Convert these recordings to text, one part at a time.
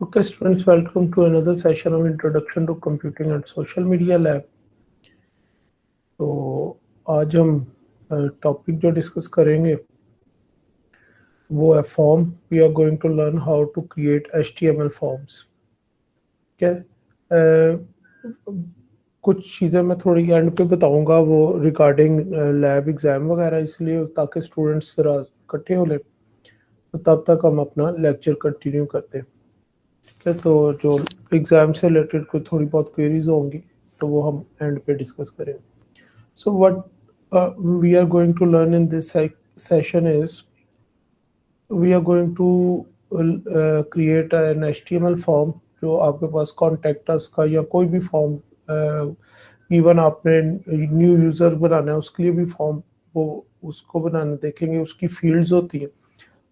Okay, students, welcome to another session of Introduction to Computing and Social Media Lab. तो आज हम topic जो discuss करेंगे वो है form. We are going to learn how to create HTML forms. ठीक है. कुछ चीज़ें मैं थोड़ी एंड पे बताऊंगा वो रिगार्डिंग लैब एग्ज़ाम वगैरह, इसलिए ताकि स्टूडेंट्स ज़रा इकट्ठे हो ले, तो तब तक हम अपना लेक्चर कंटिन्यू करते हैं. ठीक है, तो जो एग्ज़ाम से रिलेटेड कोई थोड़ी बहुत क्वेरीज होंगी तो वो हम एंड पे डिस्कस करेंगे. So what we are going to learn in this session is we are going to create an HTML form जो आपके पास contact us का या कोई भी फॉर्म, इवन आपने न्यू यूज़र बनाना है उसके लिए भी फॉर्म वो उसको बनाने देखेंगे. उसकी फील्ड्स होती हैं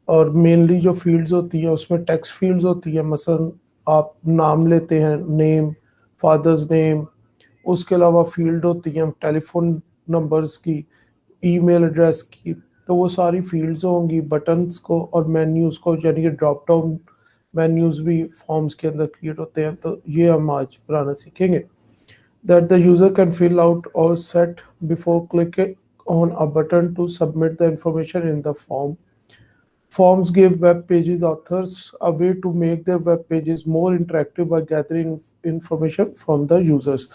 और मेनली जो फील्ड्स होती हैं उसमें टेक्स्ट फील्ड्स होती हैं. मसलन आप नाम लेते हैं, नेम, फादर्स नेम. उसके अलावा फील्ड होती हैं टेलीफोन नंबर्स की, ईमेल एड्रेस की. तो वो सारी फील्ड्स होंगी. बटन्स को और मेन्यूज़ को, यानी कि ड्रॉप डाउन मेन्यूज़ भी फॉर्म्स के अंदर क्रिएट होते हैं. तो ये हम आज बनाना सीखेंगे. That the user can fill out or set before click on a button to submit the information in the form. Forms give web pages authors a way to make their web pages more interactive by gathering information from the users.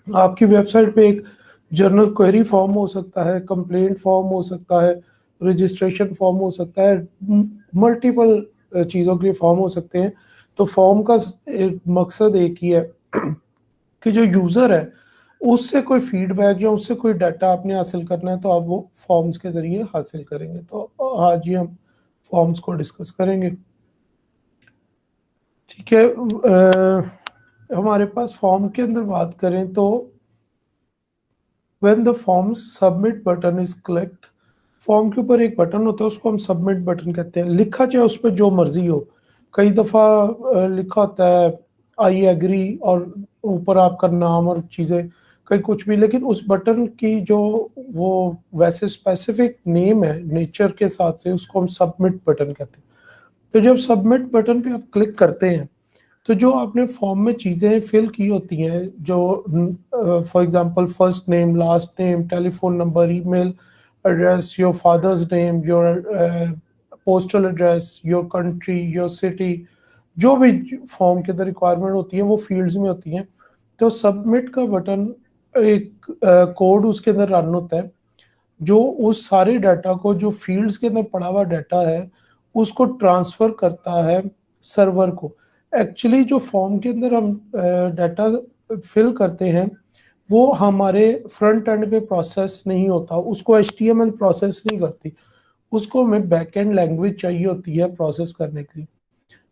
आपकी website पे एक journal query form हो सकता है, complaint form हो सकता है, registration form हो सकता है, मल्टीपल चीज़ों के लिए फॉर्म हो सकते हैं. तो फॉर्म का मकसद एक ही है कि जो यूज़र है उससे कोई फीडबैक या उससे कोई डाटा आपने हासिल करना है तो आप वो फॉर्म्स के ज़रिए हासिल करेंगे. तो आज ही हम फॉर्म्स को डिस्कस करेंगे. ठीक है. हमारे पास फॉर्म के अंदर बात करें तो when the form submit button is clicked, form के ऊपर एक बटन होता है उसको हम सबमिट बटन कहते हैं. लिखा चाहे उस पर जो मर्जी हो. कई दफ़ा लिखा होता है आई एग्री और ऊपर आपका नाम और चीज़ें, कहीं कुछ भी, लेकिन उस बटन की जो वो वैसे स्पेसिफिक नेम है नेचर के हिसाब से उसको हम सबमिट बटन कहते हैं. तो जब सबमिट बटन पे आप क्लिक करते हैं तो जो आपने फॉर्म में चीज़ें फिल की होती हैं, जो for example first name, last name, telephone number, email address, your father's name, your postal address, your country, your city, जो भी फॉर्म के अंदर रिक्वायरमेंट होती है वो फील्ड्स में होती हैं. तो सबमिट का बटन एक कोड उसके अंदर रन होता है जो उस सारे डाटा को, जो फील्ड्स के अंदर पड़ा हुआ डाटा है, उसको ट्रांसफ़र करता है सर्वर को. एक्चुअली जो फॉर्म के अंदर हम डाटा फिल करते हैं वो हमारे फ्रंट एंड पे प्रोसेस नहीं होता, उसको HTML प्रोसेस नहीं करती. उसको हमें बैक एंड लैंग्वेज चाहिए होती है प्रोसेस करने के लिए.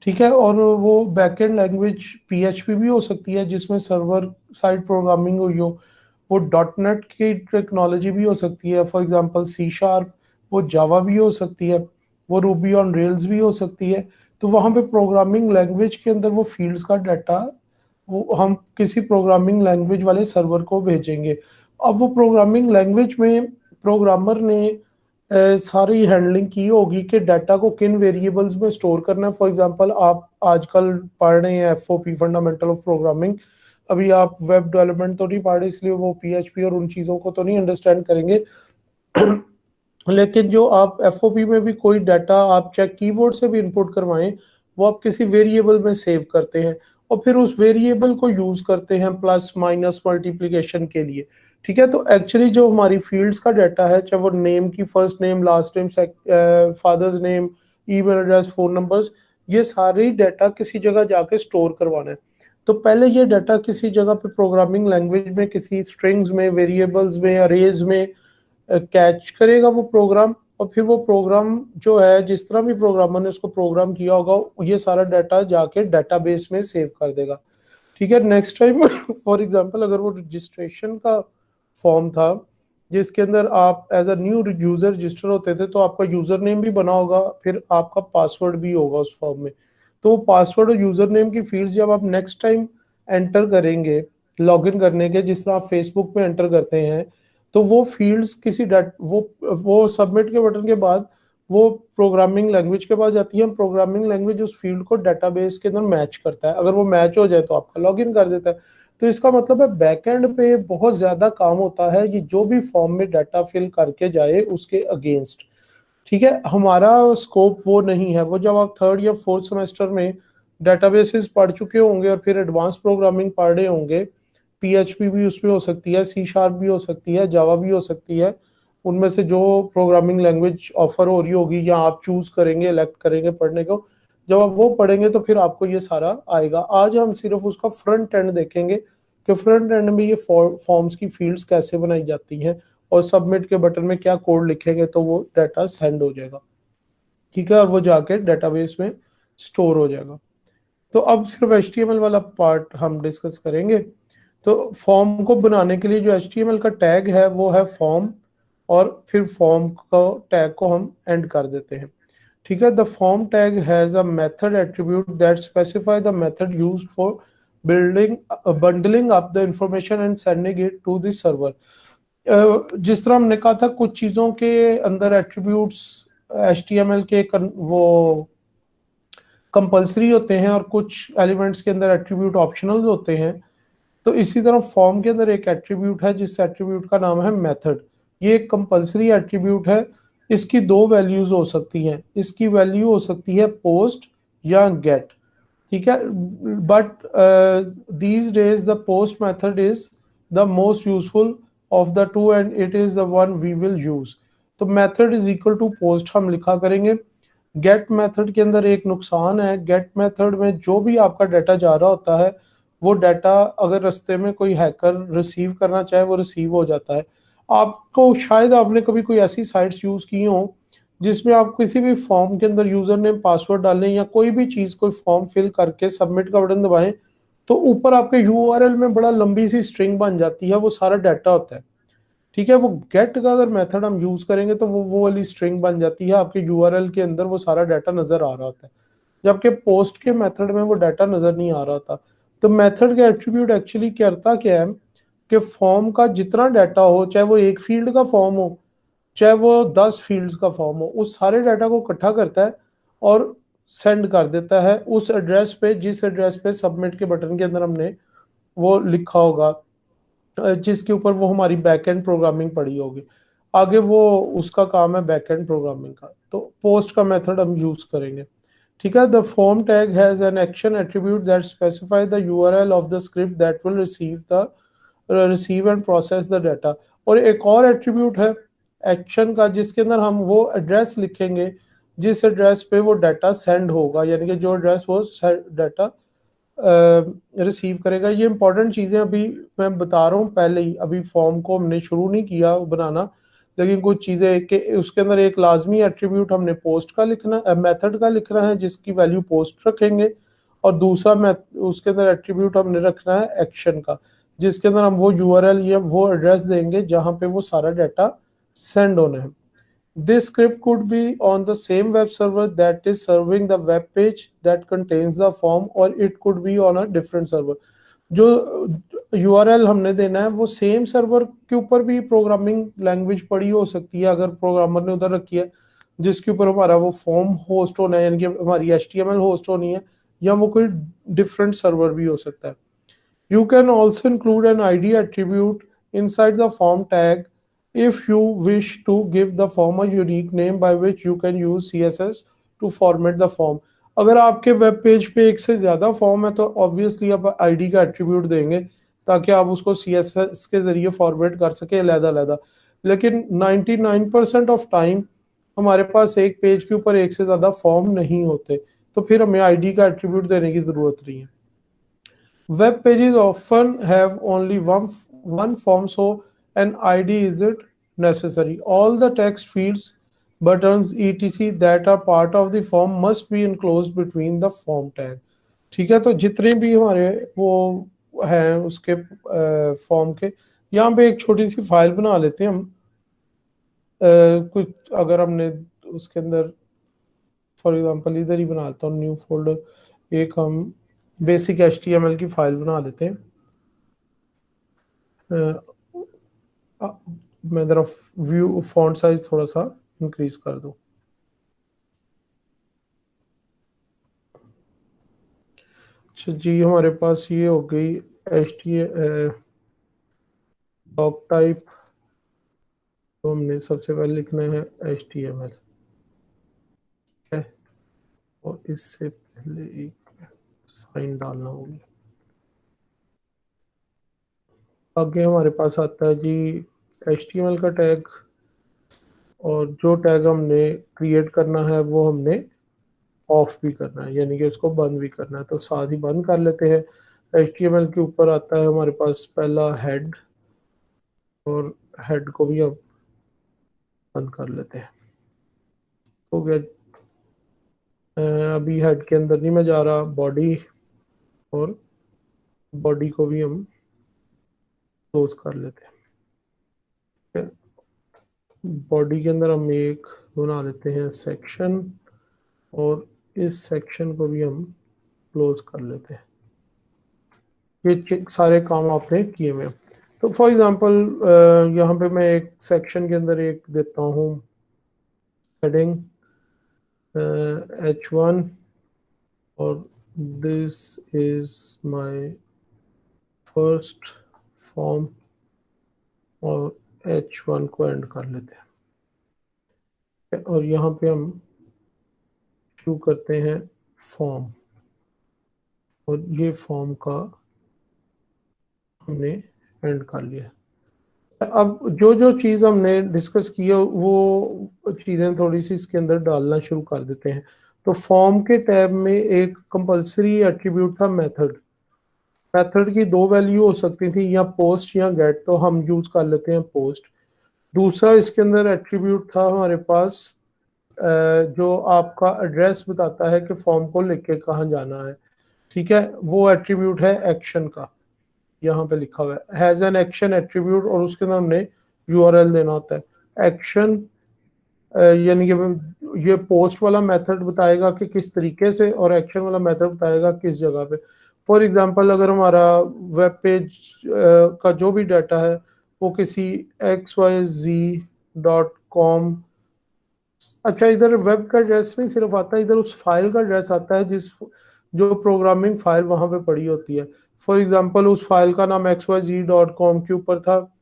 ठीक है. और वो बैक एंड लैंग्वेज PHP भी हो सकती है जिसमें सर्वर साइड प्रोग्रामिंग हुई हो. वो .NET की टेक्नोलॉजी भी हो सकती है, फॉर एग्जांपल C#. वो जावा भी हो सकती है, वो रूबी ऑन रेल्स भी हो सकती है. तो वहाँ पे प्रोग्रामिंग लैंग्वेज के अंदर वो फील्ड्स का डाटा वो हम किसी प्रोग्रामिंग लैंग्वेज वाले सर्वर को भेजेंगे. अब वो प्रोग्रामिंग लैंग्वेज में प्रोग्रामर ने सारी हैंडलिंग की होगी कि डाटा को किन वेरिएबल्स में स्टोर करना है. फॉर एग्जांपल आप आजकल पढ़ रहे हैं FOP, फंडामेंटल ऑफ प्रोग्रामिंग. अभी आप वेब डेवलपमेंट तो नहीं पढ़ रहे, इसलिए वो PHP और उन चीज़ों को तो नहीं अंडरस्टैंड करेंगे. लेकिन जो आप FOP में भी कोई डाटा आप चाहे कीबोर्ड से भी इनपुट करवाएं, वो आप किसी वेरिएबल में सेव करते हैं और फिर उस वेरिएबल को यूज़ करते हैं प्लस माइनस मल्टीप्लिकेशन के लिए. ठीक है. तो एक्चुअली जो हमारी फील्ड्स का डाटा है, चाहे वो नेम की first name, last name, father's name, email address, phone numbers, ये सारी डाटा किसी जगह जाके स्टोर करवाना है. तो पहले ये डाटा किसी जगह पे प्रोग्रामिंग लैंग्वेज में, किसी स्ट्रिंग्स में, वेरिएबल्स में, अरेज में कैच करेगा वो प्रोग्राम. और फिर वो प्रोग्राम जो है, जिस तरह भी प्रोग्रामर ने उसको प्रोग्राम किया होगा, ये सारा डाटा जाके डाटाबेस में सेव कर देगा. ठीक है. नेक्स्ट टाइम फॉर एग्जांपल अगर वो रजिस्ट्रेशन का फॉर्म था जिसके अंदर आप as a new user register होते थे, तो आपका यूजर नेम भी बना होगा, फिर आपका पासवर्ड भी होगा उस फॉर्म में. तो पासवर्ड और यूजर नेम की फील्ड्स जब आप नेक्स्ट टाइम एंटर करेंगे लॉगिन करने के, जिस तरह आप फेसबुक में एंटर करते हैं, तो वो फील्ड्स किसी वो सबमिट के बटन के बाद वो प्रोग्रामिंग लैंग्वेज के पास जाती है। प्रोग्रामिंग लैंग्वेज उस फील्ड को डेटाबेस के अंदर मैच करता है, अगर वो मैच हो जाए तो आपका लॉगिन कर देता है। तो इसका मतलब है बैकएंड पे बहुत ज्यादा काम होता है, ये जो भी फॉर्म में डाटा फिल करके जाए उसके अगेंस्ट। ठीक है, हमारा स्कोप वो नहीं है। वो जब आप थर्ड या फोर्थ सेमेस्टर में डेटाबेसेस पढ़ चुके होंगे और फिर एडवांस प्रोग्रामिंग पढ़ रहे होंगे, पीएचपी भी उसमें हो सकती है, सी शार्प भी हो सकती है, जावा भी हो सकती है, उनमें से जो प्रोग्रामिंग लैंग्वेज ऑफर हो रही होगी या आप चूज करेंगे, इलेक्ट करेंगे पढ़ने को, जब आप वो पढ़ेंगे तो फिर आपको ये सारा आएगा। आज हम सिर्फ उसका फ्रंट एंड देखेंगे कि फ्रंट एंड में ये फॉर्म्स की फील्ड्स कैसे बनाई जाती हैं, और सबमिट के बटन में क्या कोड लिखेंगे तो वो डाटा सेंड हो जाएगा। ठीक है, और वो जाके डेटाबेस में स्टोर हो जाएगा। तो अब सिर्फ HTML वाला पार्ट हम डिस्कस करेंगे। तो फॉर्म को बनाने के लिए जो HTML का टैग है वो है फॉर्म, और फिर फॉर्म को टैग को हम एंड कर देते हैं। ठीक है, the form tag has a method attribute that specify the method used for building bundling up the information and sending it to the server. जिस तरह हमने कहा था कुछ चीजों के अंदर एट्रीब्यूट्स HTML के वो कंपलसरी होते हैं और कुछ एलिमेंट्स के अंदर एट्रीब्यूट ऑप्शनल होते हैं। तो इसी तरह फॉर्म के अंदर एक एट्रीब्यूट है जिस एट्रीब्यूट का नाम है मेथड। ये एक कंपलसरी एट्रीब्यूट है। इसकी दो वैल्यूज हो सकती हैं। इसकी वैल्यू हो सकती है पोस्ट या गेट। ठीक है, but these days the post method is the most useful of the two and it is the one we will use. तो method is equal to post हम लिखा करेंगे। गेट मेथड के अंदर एक नुकसान है, गेट मेथड में जो भी आपका डाटा जा रहा होता है वो डाटा अगर रास्ते में कोई हैकर रिसीव करना चाहे वो रिसीव हो जाता है। आपको शायद आपने कभी कोई ऐसी साइट्स यूज की हो जिसमें आप किसी भी फॉर्म के अंदर यूजर नेम पासवर्ड डालें या कोई भी चीज कोई फॉर्म फिल करके सबमिट का बटन दबाएं, तो ऊपर आपके यूआरएल में बड़ा लंबी सी स्ट्रिंग बन जाती है, वो सारा डाटा होता है। ठीक है, वो गेट का अगर मेथड हम यूज करेंगे तो वो वाली स्ट्रिंग बन जाती है, आपके यूआरएल के अंदर वो सारा डाटा नजर आ रहा होता है, जबकि पोस्ट के मेथड में वो डाटा नजर नहीं आ रहा था। तो मेथड का एट्रीब्यूट एक्चुअली करता क्या है कि फॉर्म का जितना डाटा हो, चाहे वो एक फील्ड का फॉर्म हो चाहे वो 10 फील्ड्स का फॉर्म हो, उस सारे डाटा को इकट्ठा करता है और सेंड कर देता है उस एड्रेस पे जिस एड्रेस पे सबमिट के बटन के अंदर हमने वो लिखा होगा, जिसके ऊपर वो हमारी बैकएंड प्रोग्रामिंग पड़ी होगी। आगे वो उसका काम है बैकएंड प्रोग्रामिंग का। तो पोस्ट का मेथड हम यूज करेंगे। ठीक है, the form tag has an action attribute that specify the URL of the script that will receive and process the data. और एक और एट्रीब्यूट है एक्शन का जिसके अंदर हम वो एड्रेस लिखेंगे जिस एड्रेस पे वो डाटा सेंड होगा, यानी कि जो एड्रेस वो डाटा रिसीव करेगा। ये इंपॉर्टेंट चीज़ें अभी मैं बता रहा हूँ पहले ही, अभी फॉर्म को हमने शुरू नहीं किया बनाना, लेकिन कुछ चीज़ें कि उसके अंदर एक लाजमी एट्रीब्यूट हमने पोस्ट का लिखना, मेथड का लिखना है जिसकी वैल्यू पोस्ट रखेंगे, और दूसरा उसके अंदर एट्रीब्यूट हमने रखना है एक्शन का जिसके अंदर हम वो यूआरएल या वो एड्रेस देंगे जहाँ पे वो सारा डाटा सेंड होना है। This script could be on the same web server that is serving the web page that contains the form, or it could be on a different server. जो यूआरएल हमने देना है वो सेम सर्वर के ऊपर भी प्रोग्रामिंग लैंग्वेज पड़ी हो सकती है अगर प्रोग्रामर ने उधर रखी है जिसके ऊपर हमारा वो फॉर्म होस्ट होना है, यानी कि हमारी HTML होस्ट होनी है, या वो कोई डिफरेंट सर्वर भी हो सकता है। You can also include an ID attribute inside the form tag if you wish to give the form a unique name by which you can use CSS to format the form. अगर आपके web page पे एक से ज़्यादा form है तो obviously आप ID का एट्रीब्यूट देंगे ताकि आप उसको CSS के ज़रिए फॉर्मेट कर सकें अलग-अलग। लेकिन 99% ऑफ टाइम हमारे पास एक पेज के ऊपर एक से ज़्यादा फॉर्म नहीं होते, तो फिर हमें आईडी का एट्रीब्यूट देने की ज़रूरत नहीं है। Web pages often have only one form, so an ID isn't necessary. All the text fields, buttons, etc. that are part of the form must be enclosed between the form tag. ठीक है, तो जितने भी हमारे वो हैं उसके form के, यहाँ पे एक छोटी सी फाइल बना लेते हैं हम। कुछ अगर हमने उसके अंदर फॉर एग्जांपल इधर ही बना लेता हूँ न्यू फोल्डर, एक हम बेसिक HTML की फाइल बना लेते हैं। मैं ज़रा व्यू फॉन्ट साइज थोड़ा सा इंक्रीज कर दूं। अच्छा जी, हमारे पास ये हो गई एच टी डॉक टाइप। तो हमने सबसे पहले लिखना है HTML है, और इससे पहले एक साइन डालना होगा। आगे हमारे पास आता है जी HTML का टैग, और जो टैग हमने क्रिएट करना है वो हमने ऑफ भी करना है, यानी कि उसको बंद भी करना है। तो साथ ही बंद कर लेते हैं। HTML के ऊपर आता है हमारे पास पहला हेड, और हेड को भी अब बंद कर लेते हैं। हो गया। अभी हेड के अंदर नहीं मैं जा रहा, बॉडी, और बॉडी को भी हम क्लोज कर लेते हैं। ठीक है। बॉडी के अंदर हम एक बना लेते हैं सेक्शन, और इस सेक्शन को भी हम क्लोज कर लेते हैं। ये सारे काम आपने किए हुए हैं। तो फॉर एग्जांपल यहाँ पे मैं एक सेक्शन के अंदर एक देता हूँ हेडिंग H1, और this is my first form, और H1 को एंड कर लेते हैं। और यहाँ पे हम शुरू करते हैं फॉर्म, और ये फॉर्म का हमने एंड कर लिया। अब जो जो चीज़ हमने डिस्कस की है वो चीज़ें थोड़ी सी इसके अंदर डालना शुरू कर देते हैं। तो फॉर्म के टैब में एक कंपलसरी एट्रीब्यूट था मेथड। मेथड की दो वैल्यू हो सकती थी, या पोस्ट या गेट, तो हम यूज कर लेते हैं पोस्ट। दूसरा इसके अंदर एट्रीब्यूट था हमारे पास जो आपका एड्रेस बताता है कि फॉर्म को लेके कहाँ जाना है। ठीक है, वो एट्रीब्यूट है एक्शन का। यहाँ पे लिखा हुआ है हैज एन एक्शन एट्रीब्यूट, और उसके अंदर हमने यूआरएल देना होता है। एक्शन यानी कि ये पोस्ट वाला मेथड बताएगा कि किस तरीके से, और एक्शन वाला मेथड बताएगा किस जगह पे। फॉर एग्जांपल अगर हमारा वेब पेज का जो भी डाटा है वो किसी xyz.com, अच्छा इधर वेब का एड्रेस नहीं सिर्फ आता है, इधर उस फाइल का एड्रेस आता है जिस जो प्रोग्रामिंग फाइल वहां पे पड़ी होती है। फॉर एग्जांपल उस फाइल का नाम xyz.com के ऊपर था।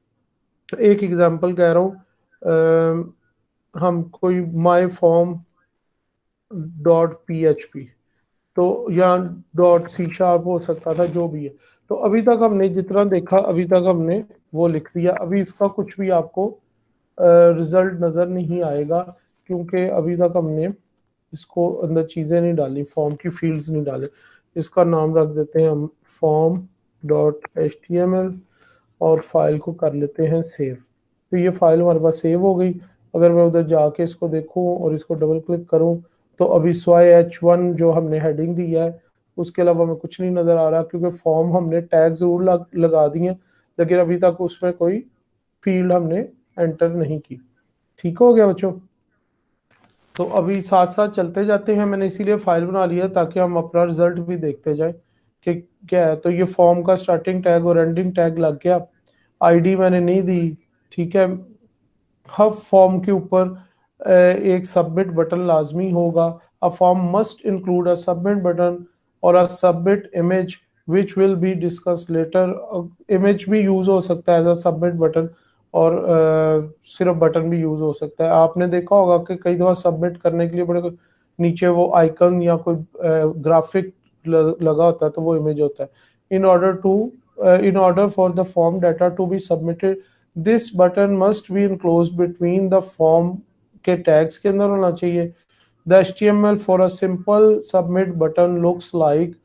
एक एग्जांपल कह रहा हूँ, हम कोई माई फॉर्म .php, तो या .c# हो सकता था, जो भी है। तो अभी तक हमने जितना देखा, अभी तक हमने वो लिख दिया। अभी इसका कुछ भी आपको रिजल्ट नज़र नहीं आएगा, क्योंकि अभी तक हमने इसको अंदर चीज़ें नहीं डाली, फॉर्म की फील्ड्स नहीं डाले। इसका नाम रख देते हैं हम form.html, और फाइल को कर लेते हैं सेव। तो ये फाइल हमारे पास सेव हो गई। अगर मैं उधर जाके इसको देखूं और इसको डबल क्लिक करूं, तो अभी स्वाई H1 जो हमने हेडिंग दिया है उसके अलावा हमें कुछ नहीं नज़र आ रहा, क्योंकि फॉर्म हमने टैग ज़रूर लगा दिए, लेकिन अभी तक उसमें कोई फील्ड हमने एंटर नहीं की। ठीक हो गया बच्चों। तो अभी साथ साथ चलते जाते हैं, मैंने इसीलिए फाइल बना लिया ताकि हम अपना रिजल्ट भी देखते जाए कि क्या है। तो ये फॉर्म का स्टार्टिंग टैग और एंडिंग टैग लग गया। आईडी मैंने नहीं दी। ठीक है। हर फॉर्म के ऊपर एक सबमिट बटन लाजमी होगा। A form must include a submit button or a submit image which will be discuss later. Image भी यूज हो सकता है एज अ सबमिट बटन, और सिर्फ बटन भी यूज हो सकता है। आपने देखा होगा कि कई दफा सबमिट करने के लिए बड़े नीचे वो आइकन या कोई ग्राफिक लगा होता है, तो वो इमेज होता है। In order for the form data to be submitted, this button must be enclose between the form के टैग्स के अंदर होना चाहिए। The HTML for a simple submit button looks like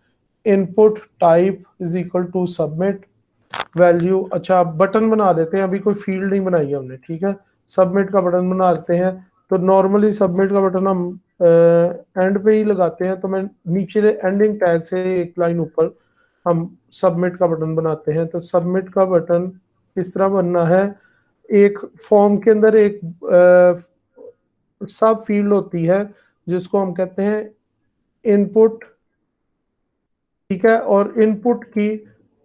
input type is equal to submit value. अच्छा button बना देते हैं, अभी कोई फील्ड नहीं बनाई है हमने। ठीक है, सबमिट का बटन बना देते हैं। तो नॉर्मली सबमिट का बटन हम एंड पे ही लगाते हैं, तो मैं नीचे एंडिंग टैग से एक लाइन ऊपर हम सबमिट का बटन बनाते हैं। तो सबमिट का बटन किस तरह बनना है, एक फॉर्म के अंदर एक सब फील्ड होती है जिसको हम कहते हैं इनपुट। ठीक है, और इनपुट की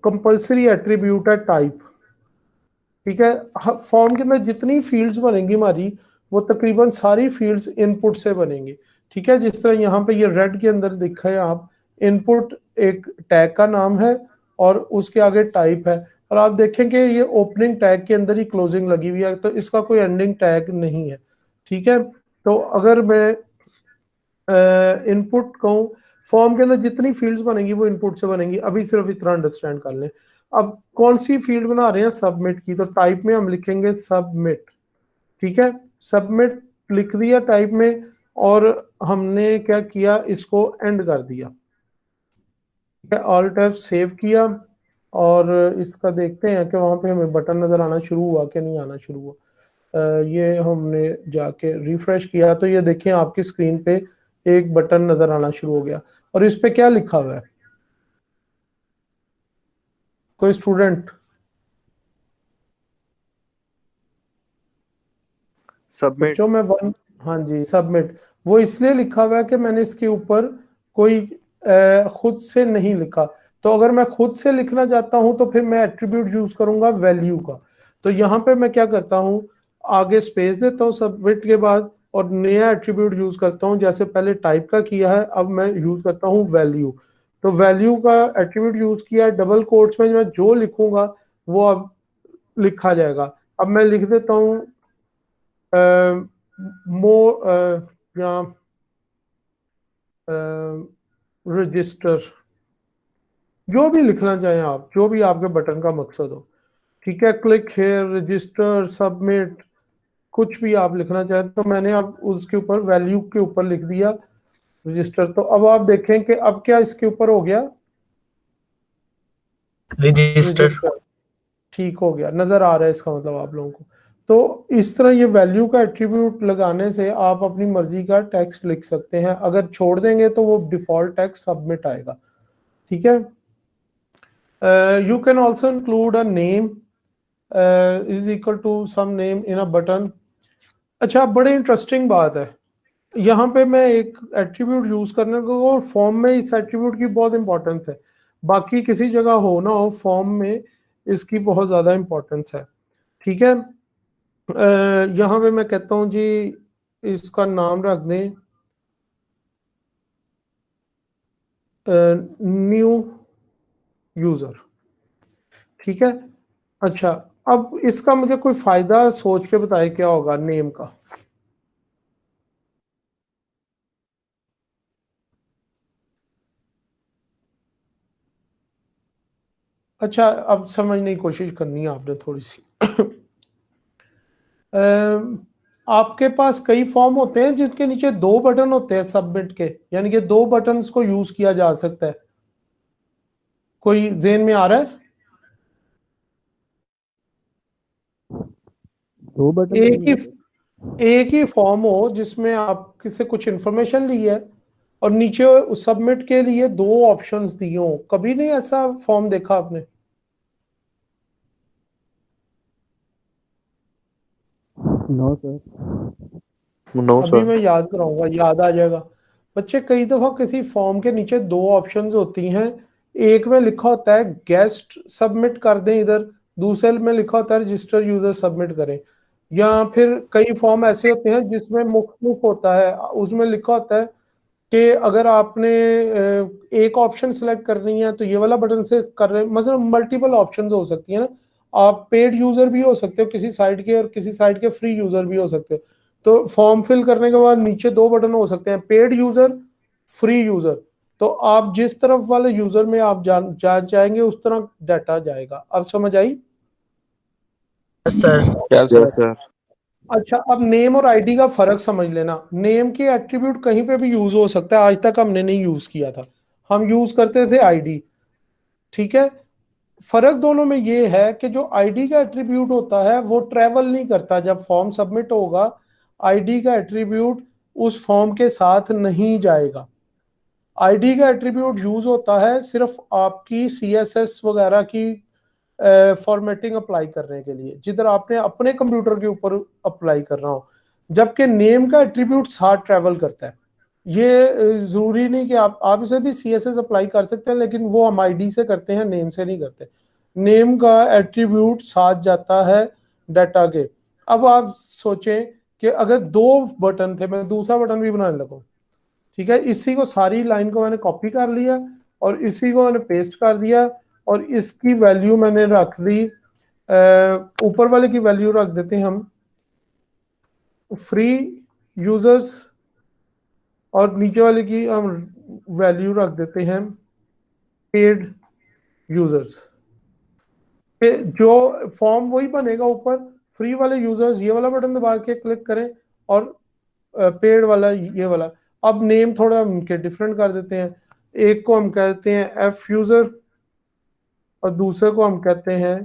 कंपलसरी एट्रीब्यूट है टाइप। ठीक है, फॉर्म के अंदर जितनी फील्ड्स बनेंगी हमारी, वो तकरीबन सारी फील्ड्स इनपुट से बनेंगी। ठीक है, जिस तरह यहाँ पे ये रेड के अंदर दिखा है आप, इनपुट एक टैग का नाम है और उसके आगे टाइप है, और आप देखेंगे ये ओपनिंग टैग के अंदर ही क्लोजिंग लगी हुई है, तो इसका कोई एंडिंग टैग नहीं है। ठीक है, तो अगर मैं इनपुट कहूँ, फॉर्म के अंदर जितनी फील्ड्स बनेंगी वो इनपुट से बनेंगी, अभी सिर्फ इतना अंडरस्टैंड कर लें। अब कौन सी फील्ड बना रहे हैं, सबमिट की, तो टाइप में हम लिखेंगे सबमिट। ठीक है, सबमिट लिख दिया टाइप में, और हमने क्या किया, इसको एंड कर दिया। ऑल्ट एफ सेव किया, और इसका देखते हैं कि वहां पे हमें बटन नजर आना शुरू हुआ कि नहीं आना शुरू हुआ। ये हमने जाके रिफ्रेश किया तो ये देखें आपकी स्क्रीन पे एक बटन नजर आना शुरू हो गया, और इस पे क्या लिखा हुआ है, कोई स्टूडेंट? सबमिट। बच्चों में वन, हाँ जी सबमिट। वो इसलिए लिखा हुआ है कि मैंने इसके ऊपर कोई खुद से नहीं लिखा। तो अगर मैं खुद से लिखना चाहता हूं तो फिर मैं एट्रीब्यूट यूज करूंगा वैल्यू का। तो यहाँ पे मैं क्या करता हूँ, आगे स्पेस देता हूँ सबमिट के बाद, और नया एट्रीब्यूट यूज करता हूँ। जैसे पहले टाइप का किया है, अब मैं यूज करता हूँ वैल्यू। तो वैल्यू का एट्रीब्यूट यूज किया, डबल कोट्स में मैं जो लिखूंगा वो अब लिखा जाएगा। अब मैं लिख देता हूँ मोर या रजिस्टर, जो भी लिखना चाहें आप, जो भी आपके बटन का मकसद हो। ठीक है, क्लिक हेयर, रजिस्टर, सबमिट, कुछ भी आप लिखना चाहें। तो मैंने अब उसके ऊपर वैल्यू के ऊपर लिख दिया रजिस्टर। तो अब आप देखें कि अब क्या इसके ऊपर हो गया, रजिस्टर। रजिस्टर। ठीक हो गया, नजर आ रहा है इसका मतलब आप लोगों को। तो इस तरह ये वैल्यू का एट्रीब्यूट लगाने से आप अपनी मर्जी का टेक्स्ट लिख सकते हैं। अगर छोड़ देंगे तो वो डिफॉल्ट टेक्स्ट सबमिट आएगा। ठीक है, you can also include a name is equal to some name in a button। अच्छा, बड़े इंटरेस्टिंग बात है, यहाँ पे मैं एक एट्रीब्यूट यूज करने को, और फॉर्म में इस एट्रीब्यूट की बहुत इंपॉर्टेंस है। बाकी किसी जगह हो ना हो, फॉर्म में इसकी बहुत ज्यादा इंपॉर्टेंस है। ठीक है, यहाँ पे मैं कहता हूँ जी इसका नाम रख दें न्यू यूजर। ठीक है, अच्छा, अब इसका मुझे कोई फायदा सोच के बताए क्या होगा नेम का। अच्छा, अब समझने की कोशिश करनी है आपने थोड़ी सी। आपके पास कई फॉर्म होते हैं जिसके नीचे दो बटन होते हैं सबमिट के, यानी कि दो बटन्स को यूज किया जा सकता है। कोई जेन में आ रहा है? दो बटन एक ही फॉर्म हो जिसमें आप किसी कुछ इंफॉर्मेशन ली है, और नीचे सबमिट के लिए दो ऑप्शंस दिए हो। कभी नहीं ऐसा फॉर्म देखा आपने? No sir. नो अभी सर। मैं याद कराऊंगा, याद आ जाएगा। बच्चे, कई दफा किसी फॉर्म के नीचे दो ऑप्शंस होती हैं। एक में लिखा होता है गेस्ट सबमिट कर दें इधर, दूसरे में लिखा होता है रजिस्टर यूजर सबमिट करें। या फिर कई फॉर्म ऐसे होते हैं जिसमें मुख्तलिफ होता है, उसमें लिखा होता है कि अगर आपने एक ऑप्शन सेलेक्ट करनी है तो ये वाला बटन से कर रहे हैं। मतलब मल्टीपल ऑप्शंस हो सकती है ना, आप पेड यूजर भी हो सकते हो किसी साइट के, और किसी साइट के फ्री यूजर भी हो सकते हो। तो फॉर्म फिल करने के बाद नीचे दो बटन हो सकते हैं, पेड यूजर, फ्री यूजर। तो आप जिस तरफ वाले यूजर में आप जाएंगे उस तरह डाटा जाएगा। अब समझ आई? सर। Yes sir. अच्छा, अब नेम और आईडी का फर्क समझ लेना। नेम के एट्रीब्यूट कहीं पे भी यूज हो सकता है, आज तक हमने नहीं यूज किया था, हम यूज करते थे आईडी। ठीक है, फर्क दोनों में ये है कि जो आईडी का एट्रीब्यूट होता है वो ट्रेवल नहीं करता। जब फॉर्म सबमिट होगा, आईडी का एट्रीब्यूट उस फॉर्म के साथ नहीं जाएगा। आईडी का एट्रीब्यूट यूज होता है सिर्फ आपकी सीएसएस वगैरह की फॉर्मेटिंग अप्लाई करने के लिए, जिधर आपने अपने कंप्यूटर के ऊपर अप्लाई करना हो। जबकि नेम का एट्रीब्यूट साथ ट्रेवल करता है। ये जरूरी नहीं कि आप इसे भी सीएसएस अप्लाई कर सकते हैं, लेकिन वो हम आईडी से करते हैं, नेम से नहीं करते। नेम का एट्रीब्यूट साथ जाता है डाटा के। अब आप सोचें कि अगर दो बटन थे, मैं दूसरा बटन भी बनाने लगा। ठीक है, इसी को सारी लाइन को मैंने कॉपी कर लिया, और इसी को मैंने पेस्ट कर दिया और इसकी वैल्यू मैंने रख दी, ऊपर वाले की वैल्यू रख देते हैं हम फ्री यूजर्स और नीचे वाले की हम वैल्यू रख देते हैं पेड यूजर्स। जो फॉर्म वही बनेगा ऊपर, फ्री वाले यूजर्स ये वाला बटन दबा के क्लिक करें और पेड वाला ये वाला। अब नेम थोड़ा उनके डिफरेंट कर देते हैं, एक को हम कहते हैं एफ यूजर और दूसरे को हम कहते हैं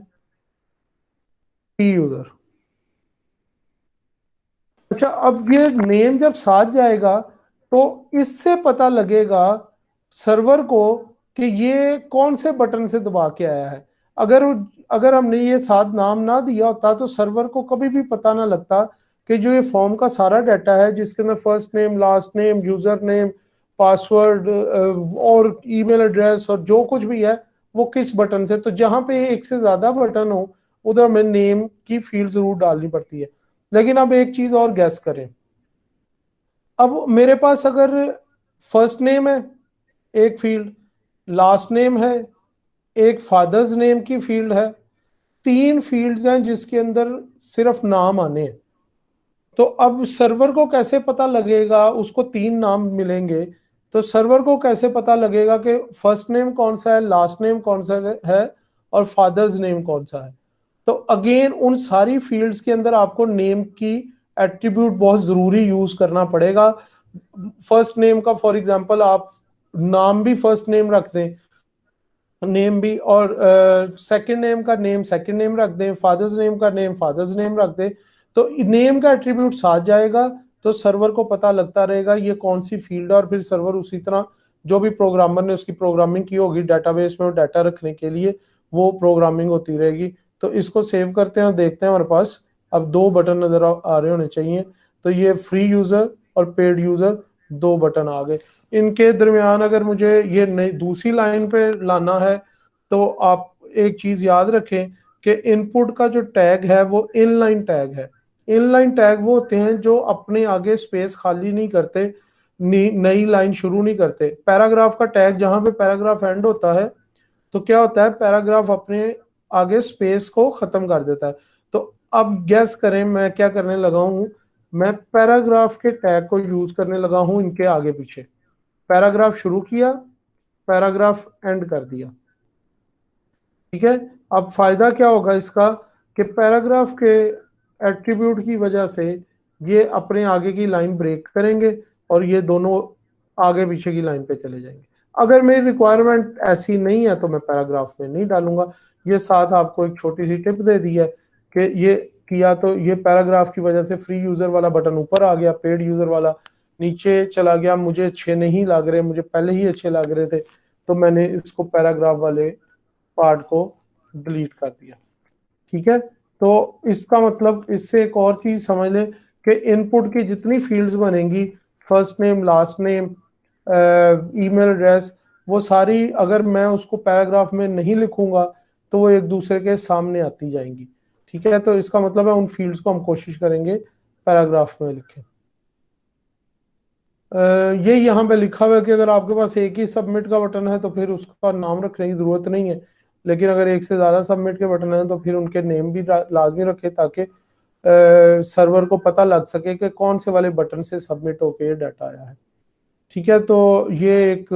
पी यूजर। अच्छा, अब ये नेम जब साथ जाएगा तो इससे पता लगेगा सर्वर को कि ये कौन से बटन से दबा के आया है। अगर अगर हमने ये साथ नाम ना दिया होता तो सर्वर को कभी भी पता ना लगता कि जो ये फॉर्म का सारा डाटा है जिसके अंदर first name, last name, user name, password और ईमेल एड्रेस और जो कुछ भी है वो किस बटन से। तो जहां पे एक से ज्यादा बटन हो उधर हमें नेम की फील्ड जरूर डालनी पड़ती है। लेकिन अब एक चीज और गैस करें, अब मेरे पास अगर फर्स्ट नेम है एक फील्ड, लास्ट नेम है एक, फादर्स नेम की फील्ड है, तीन फील्ड्स हैं जिसके अंदर सिर्फ नाम आने हैं। तो अब सर्वर को कैसे पता लगेगा, उसको तीन नाम मिलेंगे, तो सर्वर को कैसे पता लगेगा कि फर्स्ट नेम कौन सा है, लास्ट नेम कौन सा है और फादर्स नेम कौन सा है। तो अगेन उन सारी फील्ड्स के अंदर आपको नेम की एट्रीब्यूट बहुत जरूरी यूज करना पड़ेगा। फर्स्ट नेम का फॉर एग्जांपल आप नाम भी फर्स्ट नेम रख दें, नेम भी, और सेकंड नेम का नेम सेकंड नेम रख दें, फादर्स नेम का नेम फादर्स नेम रख दें, तो नेम का एट्रीब्यूट साथ जाएगा तो सर्वर को पता लगता रहेगा ये कौन सी फील्ड है। और फिर सर्वर उसी तरह जो भी प्रोग्रामर ने उसकी प्रोग्रामिंग की होगी डेटाबेस में डाटा रखने के लिए वो प्रोग्रामिंग होती रहेगी। तो इसको सेव करते हैं और देखते हैं हमारे पास अब दो बटन नजर आ रहे होने चाहिए। तो ये फ्री यूजर और पेड यूजर दो बटन आ गए। इनके दरमियान अगर मुझे ये नई दूसरी लाइन पे लाना है तो आप एक चीज याद रखें कि इनपुट का जो टैग है वो इनलाइन टैग है। इनलाइन टैग वो होते हैं जो अपने आगे स्पेस खाली नहीं करते, नई लाइन शुरू नहीं करते। पैराग्राफ का टैग जहां पे पैराग्राफ एंड होता है तो क्या होता है, पैराग्राफ अपने आगे स्पेस को खत्म कर देता है। तो अब गैस करें मैं क्या करने लगा हूं, मैं पैराग्राफ के टैग को यूज करने लगा हूं इनके आगे पीछे। पैराग्राफ शुरू किया, पैराग्राफ एंड कर दिया, ठीक है। अब फायदा क्या होगा इसका कि पैराग्राफ के एट्रीब्यूट की वजह से ये अपने आगे की लाइन ब्रेक करेंगे और ये दोनों आगे पीछे की लाइन पे चले जाएंगे। अगर मेरी रिक्वायरमेंट ऐसी नहीं है तो मैं पैराग्राफ में नहीं डालूंगा। ये साथ आपको एक छोटी सी टिप दे दी है कि ये किया तो ये पैराग्राफ की वजह से फ्री यूजर वाला बटन ऊपर आ गया, पेड यूजर वाला नीचे चला गया। मुझे अच्छे नहीं लग रहे, मुझे पहले ही अच्छे लग रहे थे, तो मैंने इसको पैराग्राफ वाले पार्ट को डिलीट कर दिया, ठीक है। तो इसका मतलब इससे एक और चीज समझ लें कि इनपुट की जितनी फील्ड्स बनेंगी, first name, last name, email address, वो सारी अगर मैं उसको पैराग्राफ में नहीं लिखूंगा तो वो एक दूसरे के सामने आती जाएंगी, ठीक है। तो इसका मतलब है उन फील्ड्स को हम कोशिश करेंगे पैराग्राफ में लिखें। ये यहाँ पे लिखा हुआ है कि अगर आपके पास एक ही सबमिट का बटन है तो फिर उसका नाम रखने की जरूरत नहीं है, लेकिन अगर एक से ज्यादा सबमिट के बटन है तो फिर उनके नेम भी लाजमी रखे ताकि सर्वर को पता लग सके कि कौन से वाले बटन से सबमिट होके ये डाटा आया है, ठीक है। तो ये एक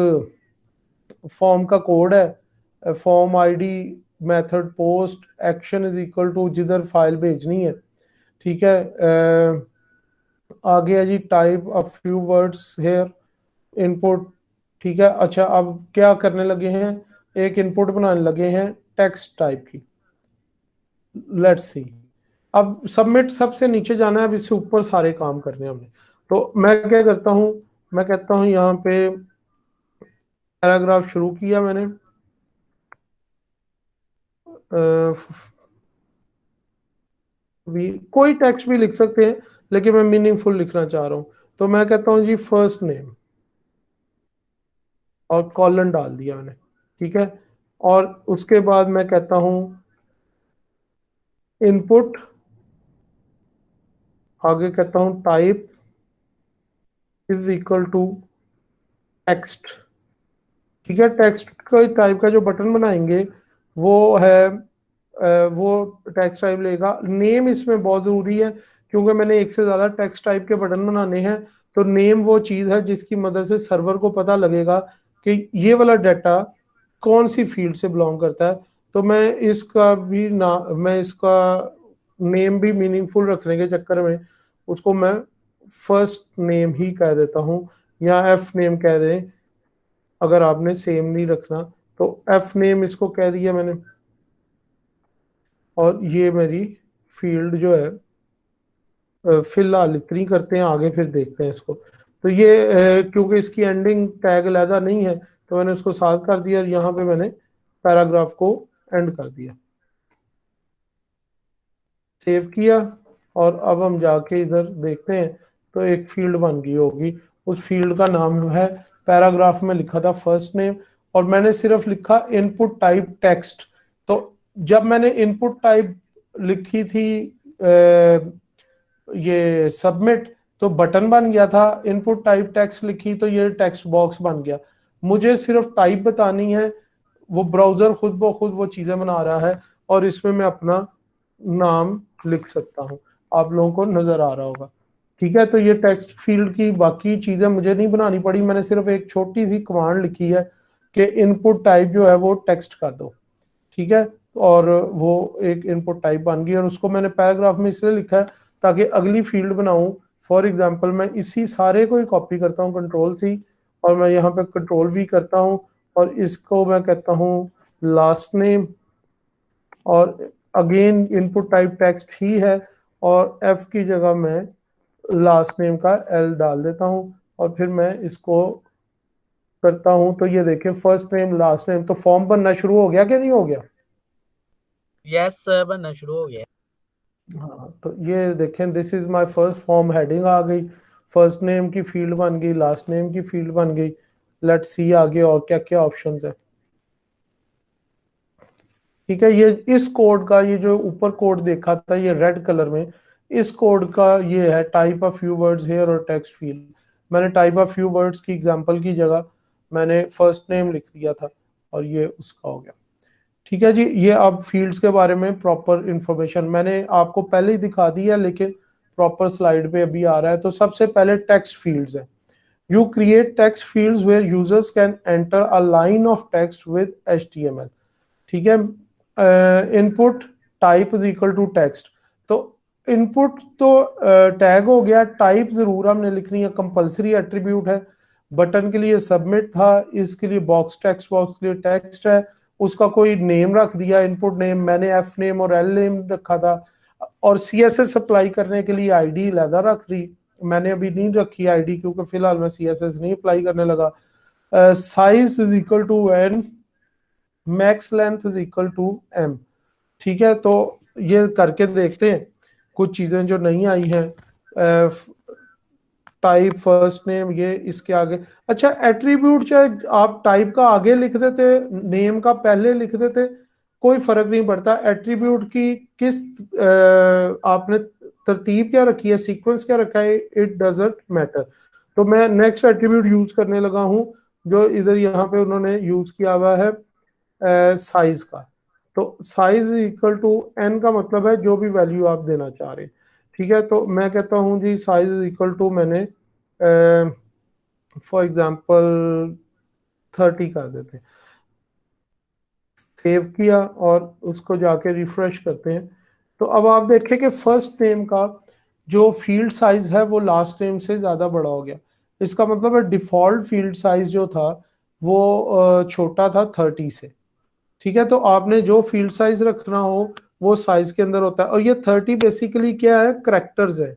फॉर्म का कोड है, form ID method post action is equal to जिधर फाइल भेजनी है, ठीक है। आ गया जी type a few words here input, ठीक है। अच्छा, अब क्या करने लगे हैं, एक इनपुट बनाने लगे हैं टेक्स्ट टाइप की। लेट्स सी, अब सबमिट सबसे नीचे जाना है, अब इससे ऊपर सारे काम करने हैं हमने। तो मैं क्या करता हूं, मैं कहता हूं यहाँ पे पैराग्राफ शुरू किया मैंने, भी कोई टेक्स्ट भी लिख सकते हैं लेकिन मैं मीनिंगफुल लिखना चाह रहा हूं। तो मैं कहता हूं जी फर्स्ट नेम और कॉलन डाल दिया मैंने, ठीक है। और उसके बाद मैं कहता हूं इनपुट, आगे कहता हूं type is equal to text, ठीक है, टेक्स्ट का टाइप का जो बटन बनाएंगे वो है वो टेक्स्ट टाइप लेगा। नेम इसमें बहुत ज़रूरी है क्योंकि मैंने एक से ज़्यादा टेक्स्ट टाइप के बटन बनाने हैं। तो नेम वो चीज़ है जिसकी मदद से सर्वर को पता लगेगा कि ये वाला डाटा कौन सी फील्ड से बिलोंग करता है। तो मैं इसका नेम भी मीनिंगफुल रखने के चक्कर में उसको मैं फर्स्ट नेम ही कह देता हूँ, या एफ नेम कह दें अगर आपने सेम नहीं रखना। तो एफ नेम इसको कह दिया मैंने, और ये मेरी फील्ड जो है फिलहाल इतनी करते हैं, आगे फिर देखते हैं इसको। तो ये क्योंकि इसकी एंडिंग टैग अलहदा नहीं है तो मैंने उसको साथ कर दिया और यहाँ पे मैंने पैराग्राफ को एंड कर दिया, सेव किया। और अब हम जाके इधर देखते हैं तो एक फील्ड बन गई होगी। उस फील्ड का नाम है, पैराग्राफ में लिखा था फर्स्ट नेम, और मैंने सिर्फ लिखा इनपुट टाइप टेक्स्ट। तो जब मैंने इनपुट टाइप लिखी थी ये सबमिट, तो बटन बन गया था। इनपुट टाइप टेक्स्ट लिखी तो ये टेक्स्ट बॉक्स बन गया। मुझे सिर्फ टाइप बतानी है, वो ब्राउजर खुद ब खुद वो चीजें बना रहा है और इसमें मैं अपना नाम लिख सकता हूँ। आप लोगों को नजर आ रहा होगा, ठीक है। तो ये टेक्स्ट फील्ड की बाकी चीजें मुझे नहीं बनानी पड़ी, मैंने सिर्फ एक छोटी सी कमांड लिखी है कि इनपुट टाइप जो है वो टेक्स्ट कर दो, ठीक है। और वो एक इनपुट टाइप बन गई और उसको मैंने पैराग्राफ में इसलिए लिखा है ताकि अगली फील्ड बनाऊं। फॉर एग्जांपल मैं इसी सारे को ही कॉपी करता हूँ, कंट्रोल सी, और मैं यहाँ पे कंट्रोल वी करता हूँ और इसको मैं कहता हूँ लास्ट नेम, और अगेन इनपुट टाइप टेक्स्ट ही है, और एफ की जगह मैं लास्ट नेम का एल डाल देता हूँ और फिर मैं इसको करता हूँ। तो ये देखें फर्स्ट नेम लास्ट नेम, तो फॉर्म बनना शुरू हो गया कि नहीं हो गया? यस सर, बनना शुरू हो गया। हाँ, तो ये देखें this is my first form, heading आ गई, फर्स्ट नेम की फील्ड बन गई, लास्ट नेम की फील्ड बन गई। लेट्स सी आगे और क्या क्या ऑप्शंस है। ठीक है, ये इस कोड का, ये जो ऊपर कोड देखा था ये रेड कलर में, इस कोड का ये है type of few words here और टेक्स्ट फील्ड। मैंने टाइप ऑफ फ्यू वर्ड्स की एग्जांपल की जगह मैंने फर्स्ट नेम लिख दिया था और ये उसका हो गया। ठीक है जी, ये अब फील्ड्स के बारे में प्रॉपर इंफॉर्मेशन मैंने आपको पहले ही दिखा दी है, लेकिन प्रॉपर स्लाइड पे अभी आ रहा है। तो सबसे पहले टेक्स्ट फील्ड्स है। You create text fields where users can enter a line of text with HTML। ठीक है, input type is equal to text. तो इनपुट तो टैग हो गया, टाइप जरूर हमने लिखनी है, कंपलसरी एट्रीब्यूट है। बटन के लिए सबमिट था, इसके लिए बॉक्स, टेक्स्ट बॉक्स के लिए टेक्स्ट है। उसका कोई नेम रख दिया, इनपुट नेम मैंने एफ नेम और एल नेम रखा था, और CSS अप्लाई करने के लिए आईडी अलहदा रख दी। मैंने अभी नहीं रखी आईडी क्योंकि फिलहाल मैं CSS नहीं अप्लाई करने लगा। Size is equal to N, max length is equal to M. ठीक है, तो ये करके देखते हैं कुछ चीजें जो नहीं आई हैं। टाइप फर्स्ट नेम, ये इसके आगे, अच्छा एट्रीब्यूट चाहे आप टाइप का आगे लिख देते, नेम का पहले लिख देते, कोई फर्क नहीं पड़ता। एट्रीब्यूट की किस आपने तरतीब क्या रखी है, सीक्वेंस क्या रखा है, इट डजंट मैटर। तो मैं नेक्स्ट एट्रीब्यूट यूज करने लगा हूं जो इधर यहाँ पे उन्होंने यूज किया हुआ है साइज का। तो साइज इक्वल टू एन का मतलब है जो भी वैल्यू आप देना चाह रहे हैं। ठीक है, तो मैं कहता हूं जी साइज इक्वल टू, मैंने फॉर एग्जांपल 30 कर देते हैं। सेव किया और उसको जाके रिफ्रेश करते हैं। तो अब आप देखें कि फर्स्ट नेम का जो फील्ड साइज है वो लास्ट नेम से ज़्यादा बड़ा हो गया। इसका मतलब है डिफ़ॉल्ट फील्ड साइज जो था वो छोटा था 30 से। ठीक है, तो आपने जो फील्ड साइज रखना हो वो साइज के अंदर होता है। और ये 30 बेसिकली क्या है, करेक्टर्स है।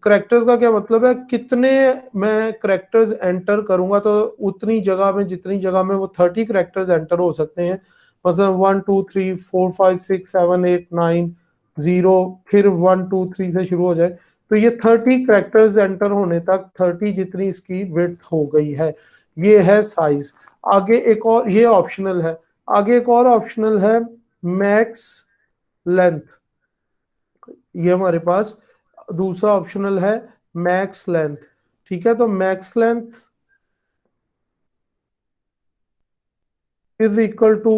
करेक्टर्स का क्या मतलब है, कितने मैं करेक्टर्स एंटर करूंगा तो उतनी जगह में, जितनी जगह में वो 30 करेक्टर्स एंटर हो सकते हैं। मतलब 1 2 3 4 5 6 7 8 9 0, फिर 1 2 3 से शुरू हो जाए, तो ये 30 करेक्टर्स एंटर होने तक 30 जितनी इसकी विड्थ हो गई है, ये है साइज। आगे एक और, ये ऑप्शनल है, आगे एक और ऑप्शनल है मैक्स लेंथ। ये हमारे पास दूसरा ऑप्शनल है मैक्स लेंथ। ठीक है, तो max length is equal to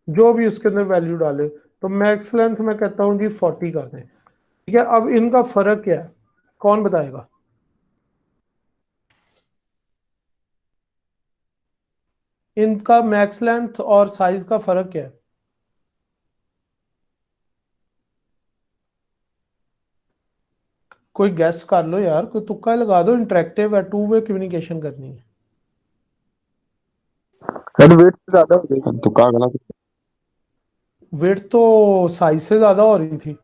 जो भी उसके अंदर वैल्यू डाले, तो मैक्स लेंथ मैं कहता हूँ जी 40 कर दें। ठीक है, अब इनका फर्क क्या है, कौन बताएगा? इनका मैक्स लेंथ और साइज का फर्क क्या है? कोई गैस कर लो यार, कोई तुक्का लगा दो, इंटरेक्टिव है, टू वे कम्युनिकेशन करनी है। सर वेट ज्यादा हो गई तो का गलत। वेट तो साइज से ज्यादा हो रही थी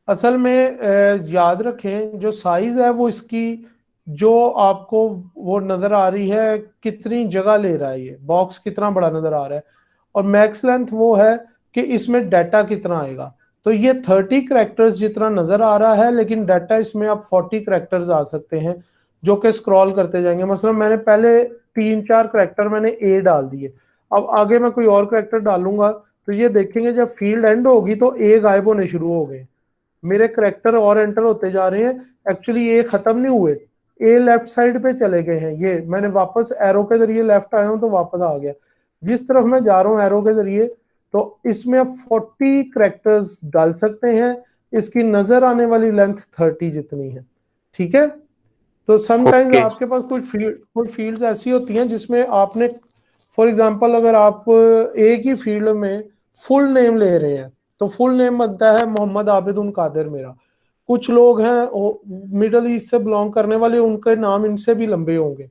असल में। याद रखें, जो साइज है वो इसकी, जो आपको वो नजर आ रही है कितनी जगह ले रहा है, ये बॉक्स कितना बड़ा नजर आ रहा है, और मैक्स लेंथ वो है कि इसमें डाटा कितना आएगा। तो ये 30 करेक्टर्स जितना नजर आ रहा है, लेकिन डाटा इसमें अब 40 करेक्टर्स आ सकते हैं, जो कि स्क्रॉल करते जाएंगे। मतलब मैंने पहले 3-4 करेक्टर मैंने ए डाल दिए, अब आगे मैं कोई और करेक्टर डालूंगा, तो ये देखेंगे जब फील्ड एंड होगी तो ए गायब होने शुरू हो गए, मेरे करेक्टर और एंटर होते जा रहे हैं। एक्चुअली ये खत्म नहीं हुए, ए लेफ्ट साइड पे चले गए हैं, ये मैंने वापस एरो के जरिए लेफ्ट आया हूं तो वापस आ गया, जिस तरफ मैं जा रहा हूं एरो के जरिए। तो इसमें आप 40 करेक्टर्स डाल सकते हैं, इसकी नजर आने वाली लेंथ 30 जितनी है। ठीक है, तो समटाइम्स ओके। आपके पास कुछ फील्ड्स ऐसी होती हैं जिसमें आपने, फॉर एग्जांपल अगर आप एक ही फील्ड में फुल नेम ले रहे हैं, तो फुल नेम बनता है मोहम्मद आबिद उन कादिर मेरा। कुछ लोग हैं मिडल ईस्ट से बिलोंग करने वाले, उनके नाम इनसे भी लंबे होंगे,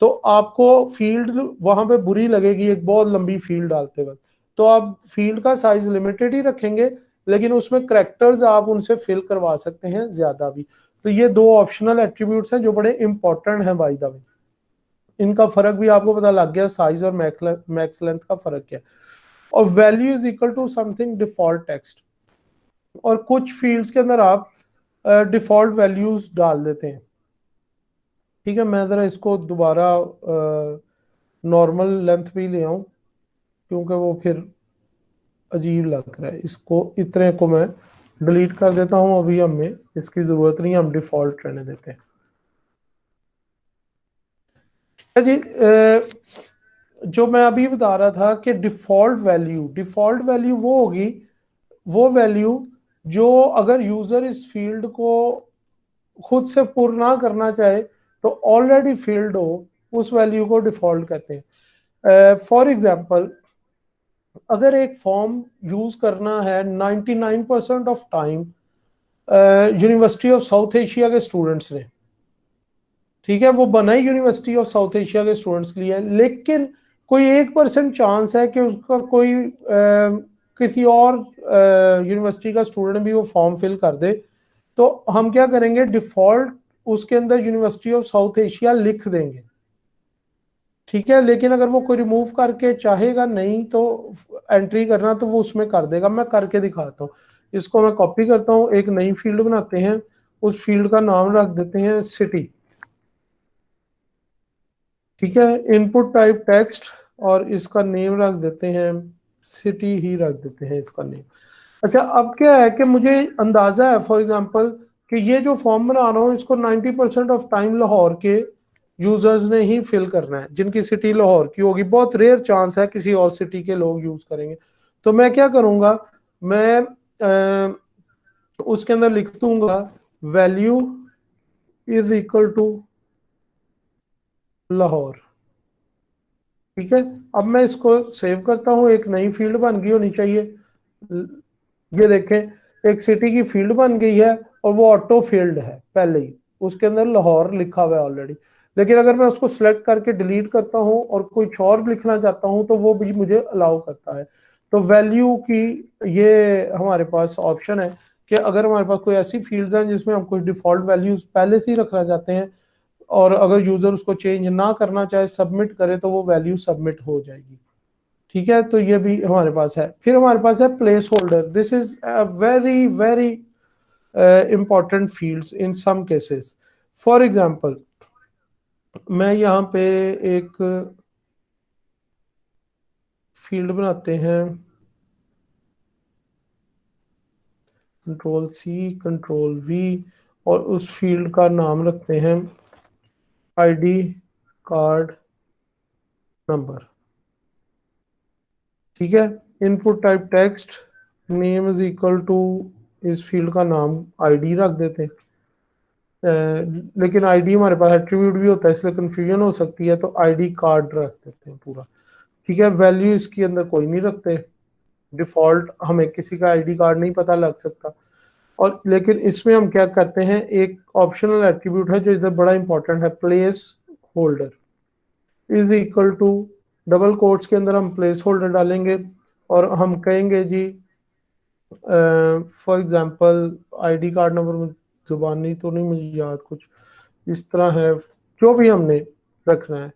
तो आपको फील्ड वहां पे बुरी लगेगी एक बहुत लंबी फील्ड डालते वक्त। तो आप फील्ड का साइज लिमिटेड ही रखेंगे, लेकिन उसमें करेक्टर्स आप उनसे फिल करवा सकते हैं ज्यादा भी। तो ये दो ऑप्शनल एट्रीब्यूट्स हैं जो बड़े इंपॉर्टेंट हैं बाय द वे। इनका फर्क भी आपको पता लग गया, साइज और मैक्स लेंथ का फर्क क्या है। और value is equal to something default text, और कुछ फील्ड्स के अंदर आप डिफॉल्ट वैल्यूज डाल देते हैं। ठीक है, मैं जरा इसको दोबारा नॉर्मल लेंथ भी ले आऊं, क्योंकि वो फिर अजीब लग रहा है। इसको इतने को मैं डिलीट कर देता हूं, अभी हमें इसकी जरूरत नहीं, हम डिफॉल्ट रहने देते हैं। जी, जो मैं अभी बता रहा था कि डिफॉल्ट वैल्यू वो होगी, वो वैल्यू जो अगर यूजर इस फील्ड को खुद से पुर ना करना चाहे तो ऑलरेडी फील्ड हो, उस वैल्यू को डिफॉल्ट कहते हैं। फॉर एग्जांपल, अगर एक फॉर्म यूज करना है 99% of time university of south Asia के स्टूडेंट्स ने, ठीक है, वो बना ही यूनिवर्सिटी ऑफ साउथ एशिया के स्टूडेंट्स के लिए है, लेकिन कोई 1% चांस है कि उसका कोई किसी और यूनिवर्सिटी का स्टूडेंट भी वो फॉर्म फिल कर दे, तो हम क्या करेंगे, डिफॉल्ट उसके अंदर यूनिवर्सिटी ऑफ साउथ एशिया लिख देंगे। ठीक है, लेकिन अगर वो कोई रिमूव करके चाहेगा नहीं तो एंट्री करना, तो वो उसमें कर देगा। मैं करके दिखाता हूँ। इसको मैं कॉपी करता हूँ, एक नई फील्ड बनाते हैं, उस फील्ड का नाम रख देते हैं सिटी। ठीक है, इनपुट टाइप टेक्स्ट, और इसका नेम रख देते हैं सिटी ही रख देते हैं इसका नेम। अच्छा, अब क्या है कि मुझे अंदाजा है फॉर एग्जांपल कि ये जो फॉर्म बना रहा हूँ इसको 90% ऑफ टाइम लाहौर के यूजर्स ने ही फिल करना है, जिनकी सिटी लाहौर की होगी। बहुत रेयर चांस है किसी और सिटी के लोग यूज करेंगे। तो मैं क्या करूंगा, मैं उसके अंदर लिख दूंगा value is equal to Lahore. ठीक है, अब मैं इसको सेव करता हूँ, एक नई फील्ड बन गई होनी चाहिए। ये देखें, एक सिटी की फील्ड बन गई है, और वो ऑटो फील्ड है पहले ही, उसके अंदर लाहौर लिखा हुआ है ऑलरेडी। लेकिन अगर मैं उसको सिलेक्ट करके डिलीट करता हूँ और कुछ और लिखना चाहता हूँ तो वो भी मुझे अलाउ करता है। तो वैल्यू की ये हमारे पास ऑप्शन है कि अगर हमारे पास कोई ऐसी फील्ड्स हैं जिसमें हम कुछ डिफॉल्ट वैल्यूज पहले से ही रखना चाहते हैं, और अगर यूजर उसको चेंज ना करना चाहे, सबमिट करे, तो वो वैल्यू सबमिट हो जाएगी। ठीक है, तो ये भी हमारे पास है। फिर हमारे पास है placeholder. This is a very very important fields in some cases. For example, मैं यहाँ पे एक फील्ड बनाते हैं, कंट्रोल C कंट्रोल V, और उस फील्ड का नाम रखते हैं आईडी कार्ड नंबर। ठीक है, input type text, name is equal to, इस फील्ड का नाम आईडी रख देते हैं। लेकिन आईडी हमारे पास एट्रीब्यूट भी होता है इसलिए कंफ्यूजन हो सकती है, तो आईडी कार्ड रख देते हैं पूरा। ठीक है, वैल्यू इसके अंदर कोई नहीं रखते, डिफॉल्ट हमें किसी का आईडी कार्ड नहीं पता लग सकता। और लेकिन इसमें हम क्या करते हैं, एक ऑप्शनल एट्रीब्यूट है जो इधर बड़ा इंपॉर्टेंट है, placeholder is equal to, double quotes के अंदर हम प्लेस होल्डर डालेंगे और हम कहेंगे जी for example ID card number, जुबानी तो नहीं मुझे याद, कुछ इस तरह है, जो भी हमने रखना है,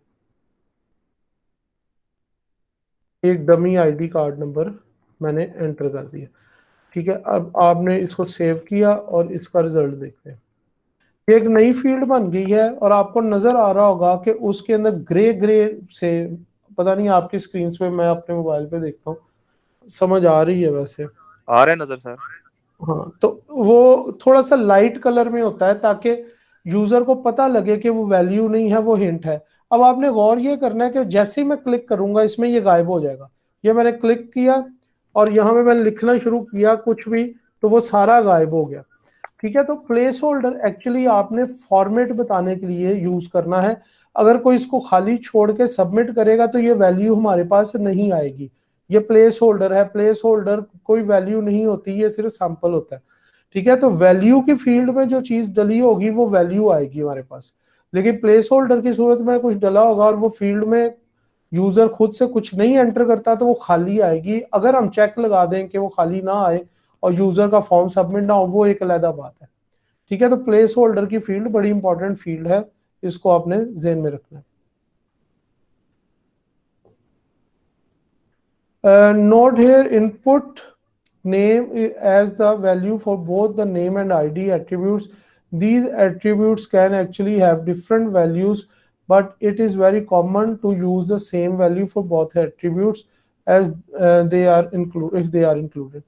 एक डमी आईडी कार्ड नंबर मैंने एंटर कर दिया। ठीक है, अब आपने इसको सेव किया और इसका रिजल्ट देखते हैं। एक नई फील्ड बन गई है और आपको नजर आ रहा होगा कि उसके अंदर ग्रे ग्रे से, पता नहीं आपकी स्क्रीन पे, मैं अपने मोबाइल पे देखता हूँ, समझ आ रही है वैसे? आ रहा है नजर सर। हाँ, तो वो थोड़ा सा लाइट कलर में होता है ताकि यूजर को पता लगे कि वो वैल्यू नहीं है, वो हिंट है। अब आपने गौर ये करना है कि जैसे ही मैं क्लिक करूंगा इसमें ये गायब हो जाएगा। ये मैंने क्लिक किया और यहाँ पे मैंने लिखना शुरू किया कुछ भी, तो वो सारा गायब हो गया। ठीक है, तो प्लेस होल्डर एक्चुअली आपने फॉर्मेट बताने के लिए यूज करना है। अगर कोई इसको खाली छोड़ के सबमिट करेगा तो ये वैल्यू हमारे पास नहीं आएगी। ये प्लेस होल्डर है, प्लेस होल्डर कोई वैल्यू नहीं होती, ये सिर्फ सैंपल होता है। ठीक है, तो वैल्यू की फील्ड में जो चीज डली होगी वो वैल्यू आएगी हमारे पास। लेकिन प्लेस होल्डर की सूरत में कुछ डला होगा और वो फील्ड में यूजर खुद से कुछ नहीं एंटर करता तो वो खाली आएगी। अगर हम चेक लगा दें कि वो खाली ना आए और यूजर का फॉर्म सबमिट ना हो, वो एक अलग बात है। ठीक है, तो प्लेस होल्डर की फील्ड बड़ी इंपॉर्टेंट फील्ड है, इसको आपने ज़हन में रखना है। Note here input name as the value for both the name and ID attributes. These attributes can actually have different values, but it is very common to use the same value for both attributes as they are included, if they are included.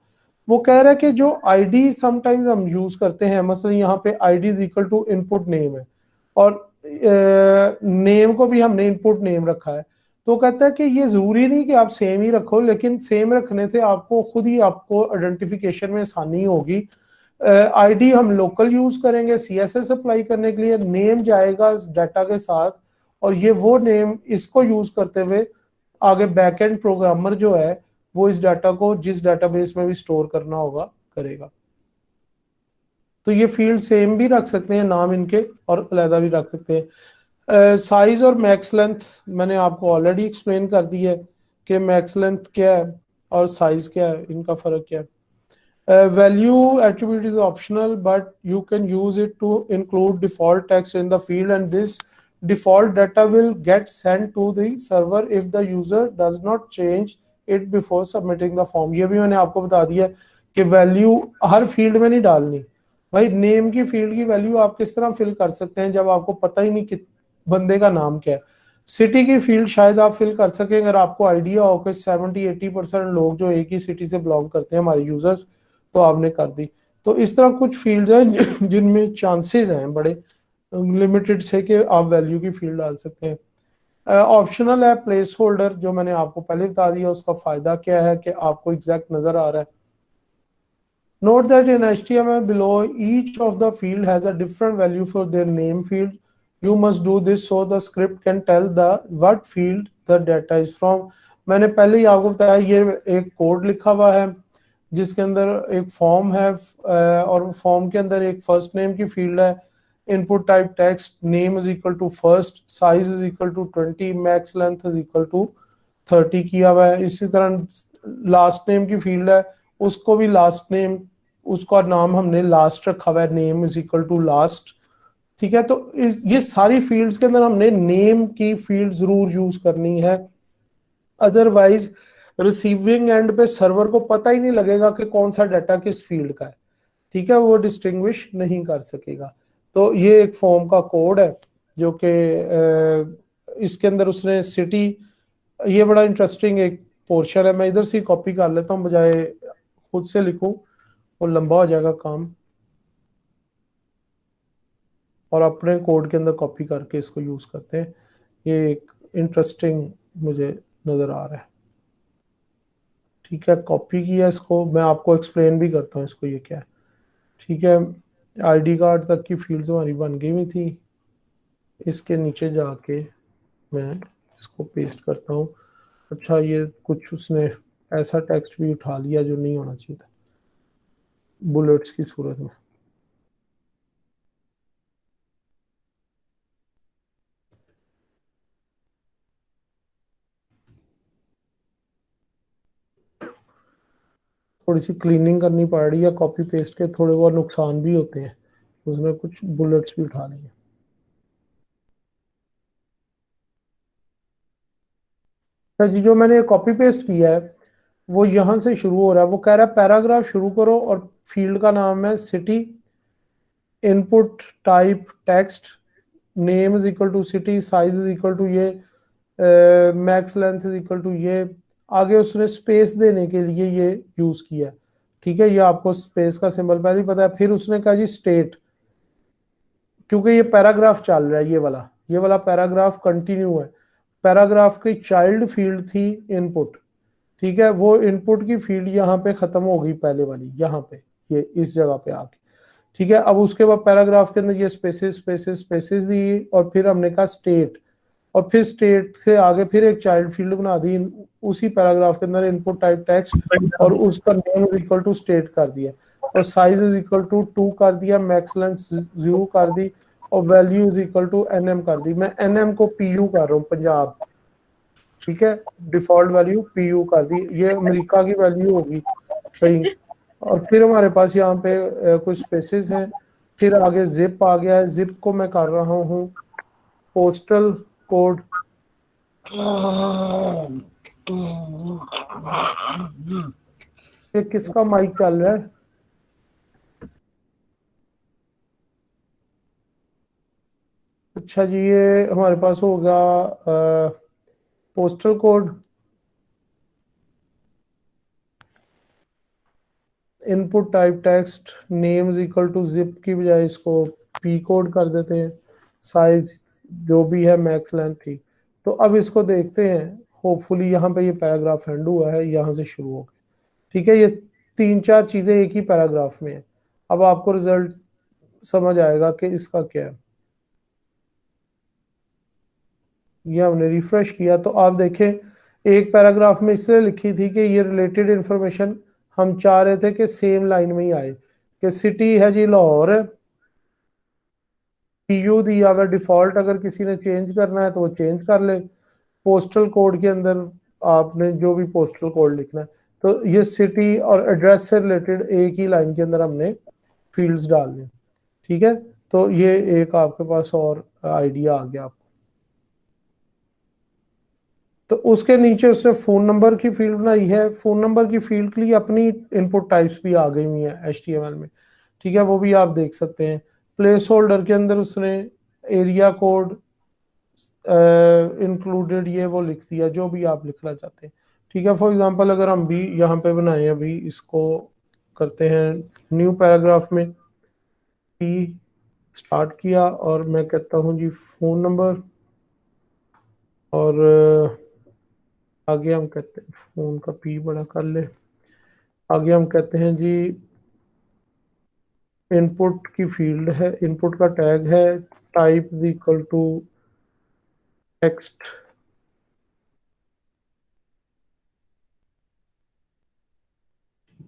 वो कह रहा है कि जो ID sometimes हम use करते हैं, मसलन यहाँ पे ID is equal to input name है और नेम को भी हमने इनपुट नेम रखा है, तो कहता है कि ये जरूरी नहीं कि आप सेम ही रखो, लेकिन सेम रखने से आपको खुद ही आपको आइडेंटिफिकेशन में आसानी होगी। आईडी हम लोकल यूज करेंगे सीएसएस अप्लाई करने के लिए, नेम जाएगा डाटा के साथ और ये वो नेम इसको यूज करते हुए आगे बैकएंड प्रोग्रामर जो है वो इस डाटा को जिस डाटाबेस में भी स्टोर करना होगा करेगा। तो ये फील्ड सेम भी रख सकते हैं नाम इनके और अलहदा भी रख सकते हैं। साइज और मैक्स लेंथ मैंने आपको ऑलरेडी एक्सप्लेन कर दी है कि मैक्स लेंथ क्या है और साइज क्या है, इनका फर्क क्या है। Value attribute is optional but you can use it to include default text in the field and this default data will get sent to the server if the user does not change it before submitting the form। ये भी मैंने आपको बता दिया कि value हर field में नहीं डालनी। भाई नेम की फील्ड की वैल्यू आप किस तरह फिल कर सकते हैं जब आपको पता ही नहीं कि बंदे का नाम क्या है। सिटी की फील्ड शायद आप फिल कर सकें अगर आपको आइडिया हो कि 70-80% लोग जो एक ही सिटी से बिलोंग करते हैं हमारे यूजर्स, तो आपने कर दी। तो इस तरह कुछ फील्ड हैं जिनमें चांसेस हैं बड़े लिमिटेड से कि आप वैल्यू की फील्ड डाल सकते हैं। ऑप्शनल है प्लेस होल्डर, जो मैंने आपको पहले बता दिया, उसका फायदा क्या है कि आपको एग्जैक्ट नजर आ रहा है। Note that in HTML below each of the field has a different value for their name field. You must do this so the script can tell the what field the data is from। मैंने पहले ही आपको बताया ये एक code लिखा हुआ है जिसके अंदर एक फॉर्म है और फॉर्म के अंदर एक फर्स्ट नेम की फील्ड है, input type text, name is equal to first, size is equal to 20, max length is equal to 30 किया हुआ है। इसी तरह लास्ट नेम की फील्ड है, उसको भी लास्ट नेम, उसका नाम हमने लास्ट रखा हुआ है, name is equal to last. ठीक है, तो ये सारी फील्ड्स के अंदर हमने नेम की फील्ड जरूर यूज करनी है, अदरवाइज रिसीविंग एंड पे सर्वर को पता ही नहीं लगेगा कि कौन सा डाटा किस फील्ड का है। ठीक है, वो डिस्टिंग्विश नहीं कर सकेगा। तो ये एक फॉर्म का कोड है जो कि इसके अंदर उसने सिटी, ये बड़ा इंटरेस्टिंग एक पोर्शन है, मैं इधर से कॉपी कर लेता हूँ बजाय खुद से लिखूं, वो लंबा हो जाएगा काम, और अपने कोड के अंदर कॉपी करके इसको यूज करते हैं। ये एक इंटरेस्टिंग मुझे नज़र आ रहा है। ठीक है, कॉपी किया इसको, मैं आपको एक्सप्लेन भी करता हूँ इसको ये क्या है। ठीक है, आईडी कार्ड तक की फील्ड्स हमारी बन गई हुई थी। इसके नीचे जाके मैं इसको पेस्ट करता हूँ। अच्छा, ये कुछ उसने ऐसा टेक्स्ट भी उठा लिया जो नहीं होना चाहिए था बुलेट्स की सूरत में। थोड़ी सी क्लीनिंग करनी पड़ रही है, कॉपी पेस्ट के थोड़े बहुत नुकसान भी होते हैं, उसने कुछ बुलेट्स भी उठा लिए। अच्छा जी, जो मैंने कॉपी पेस्ट किया है वो यहाँ से शुरू हो रहा है। वो कह रहा है पैराग्राफ शुरू करो और फील्ड का नाम है city, input type text, name is equal to city, size is equal to ये, max length is equal to ये। आगे उसने स्पेस देने के लिए ये यूज किया। ठीक है, ये आपको स्पेस का सिंबल पहले ही पता है। फिर उसने कहा जी स्टेट, क्योंकि ये पैराग्राफ चल रहा है, ये वाला पैराग्राफ कंटिन्यू है। पैराग्राफ की चाइल्ड फील्ड थी इनपुट। ठीक है, वो इनपुट की फील्ड यहाँ पे खत्म हो गई, पहले वाली यहाँ पे, ये इस जगह पे आके। ठीक है, अब उसके बाद पैराग्राफ के अंदर ये स्पेसेस स्पेसेस स्पेसेस दी, और फिर हमने कहा स्टेट, और फिर स्टेट से आगे फिर एक चाइल्ड फील्ड बना दी उसी पैराग्राफ के अंदर, इनपुट टाइप टेक्स्ट, और उसका name is equal to state कर दिया, और साइज इज इक्वल टू 2 कर दिया, मैक्स लेंथ 0 कर दी, और value is equal to NM कर दी। मैं एनएम को पीयू कर रहा हूँ, पंजाब। ठीक है, डिफॉल्ट वैल्यू पीयू कर दी, ये अमेरिका की वैल्यू होगी कहीं। और फिर हमारे पास यहाँ पे कुछ स्पेसेस हैं। फिर आगे जिप आ गया है, जिप को मैं कर रहा हूँ पोस्टल कोड। ये किसका माइक चल रहा है? अच्छा जी, ये हमारे पास होगा postal code, input type text, name is equal to zip की बजाय इसको पी कोड कर देते हैं, साइज जो भी है मैक्स लेंथ थी। तो अब इसको देखते हैं, होपफुली यहाँ पे ये पैराग्राफ एंड हुआ है, यहाँ से शुरू हो गया। ठीक है, ये 3-4 चीजें एक ही पैराग्राफ में है। अब आपको रिजल्ट समझ आएगा कि इसका क्या है। ये हमने रिफ्रेश किया तो आप देखें, एक पैराग्राफ में इसलिए लिखी थी कि ये रिलेटेड इंफॉर्मेशन हम चाह रहे थे कि सेम लाइन में ही आए, कि सिटी है जी लाहौर, पीयू दिया हुआ डिफॉल्ट, अगर किसी ने चेंज करना है तो वो चेंज कर ले। पोस्टल कोड के अंदर आपने जो भी पोस्टल कोड लिखना है, तो ये सिटी और एड्रेस से रिलेटेड एक ही लाइन के अंदर हमने फील्ड्स डालने। ठीक है, तो ये एक आपके पास और आइडिया आ गया आपको। तो उसके नीचे उसने फोन नंबर की फील्ड बनाई है। फोन नंबर की फील्ड के लिए अपनी इनपुट टाइप्स भी आ गई हुई है HTML में। ठीक है, वो भी आप देख सकते हैं। प्लेस होल्डर के अंदर उसने एरिया कोड इंक्लूडेड ये वो लिख दिया, जो भी आप लिखना चाहते हैं। ठीक है, फॉर एग्जांपल अगर हम भी यहाँ पे बनाए, अभी इसको करते हैं न्यू पैराग्राफ में, पी स्टार्ट किया और मैं कहता हूँ जी फोन नंबर, और आगे हम कहते हैं फोन का पी बड़ा कर ले, आगे हम कहते हैं जी इनपुट की फील्ड है, इनपुट का टैग है type is equal to text.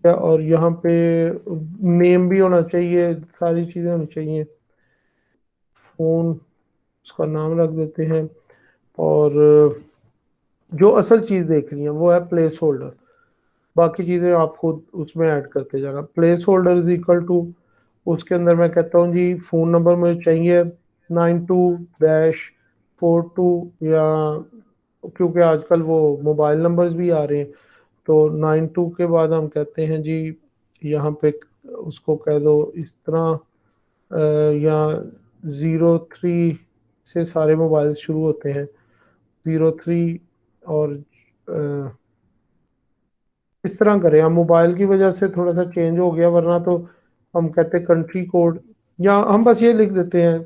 और यहाँ पे नेम भी होना चाहिए, सारी चीजें होनी चाहिए। फोन उसका नाम रख देते हैं, और जो असल चीज देख रही है वो है प्लेस होल्डर, बाकी चीजें आप खुद उसमें ऐड करते जाना। Placeholder is equal to, उसके अंदर मैं कहता हूँ जी फोन नंबर मुझे चाहिए 92-42, या क्योंकि आजकल वो मोबाइल नंबर्स भी आ रहे हैं, तो 92 के बाद हम कहते हैं जी यहाँ पे उसको कह दो इस तरह, या 03 से सारे मोबाइल शुरू होते हैं, 03, और इस तरह करें। हम मोबाइल की वजह से थोड़ा सा चेंज हो गया, वरना तो हम कहते कंट्री कोड, या हम बस ये लिख देते हैं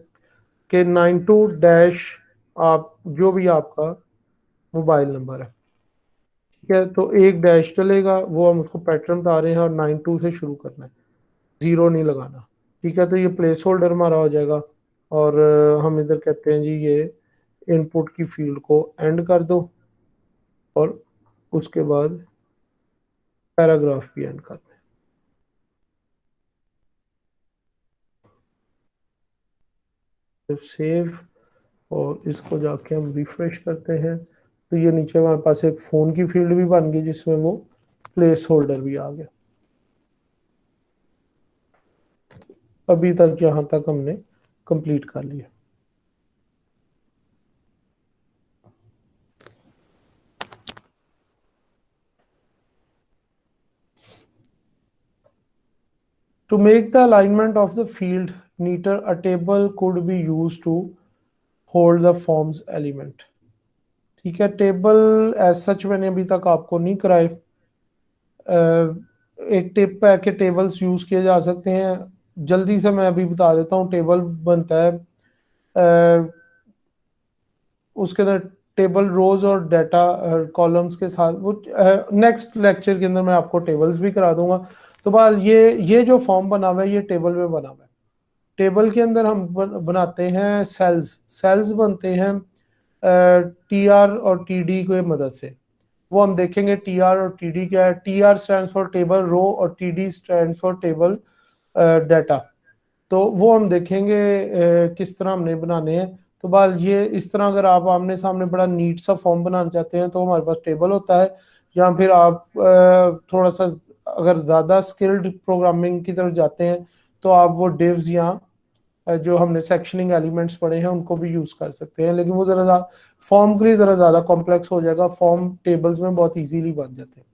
कि 92 डैश, आप जो भी आपका मोबाइल नंबर है। ठीक है, तो एक डैश डलेगा, वो हम उसको पैटर्न बता रहे हैं, और 92 से शुरू करना है, जीरो नहीं लगाना। ठीक है, तो ये प्लेस होल्डर हमारा हो जाएगा। और हम इधर कहते हैं जी ये इनपुट की फील्ड को एंड कर दो, और उसके बाद पैराग्राफ भी एंड कर दो, सेव। और इसको जाके हम रिफ्रेश करते हैं, तो ये नीचे हमारे पास एक फोन की फील्ड भी बन गई जिसमें वो प्लेस होल्डर भी आ गया। अभी तक यहाँ तक हमने कंप्लीट कर लिया। To make the alignment of the field neater, a table could be used to hold the forms element। ठीक है, टेबल एज सच मैंने अभी तक आपको नहीं कराए। एक टिप है कि टेबल्स यूज किए जा सकते हैं, जल्दी से मैं अभी बता देता हूँ। टेबल बनता है उसके अंदर टेबल रोज और डाटा कॉलम्स के साथ, वो नेक्स्ट लेक्चर के अंदर मैं आपको टेबल्स भी करा दूंगा। तो बाल ये जो फॉर्म बना हुआ है ये टेबल में बना हुआ है। टेबल के अंदर हम बनाते हैं सेल्स। सेल्स बनते हैं टी आर और टी डी की मदद से। वो हम देखेंगे टी आर और टी डी क्या है। T R stand for table row और T D stand for table data. तो वो हम देखेंगे किस तरह हमने बनाने हैं। तो बाल ये इस तरह अगर आप आमने सामने बड़ा नीट सा फॉर्म बनाना चाहते हैं तो हमारे पास टेबल होता है, या फिर आप थोड़ा सा अगर ज़्यादा स्किल्ड प्रोग्रामिंग की तरफ जाते हैं तो आप वो डिव्स या जो हमने सेक्शनिंग एलिमेंट्स पढ़े हैं उनको भी यूज़ कर सकते हैं। लेकिन वो ज़रा फॉर्म के लिए ज़रा ज़्यादा कॉम्प्लेक्स हो जाएगा, फॉर्म टेबल्स में बहुत ईजीली बन जाते हैं।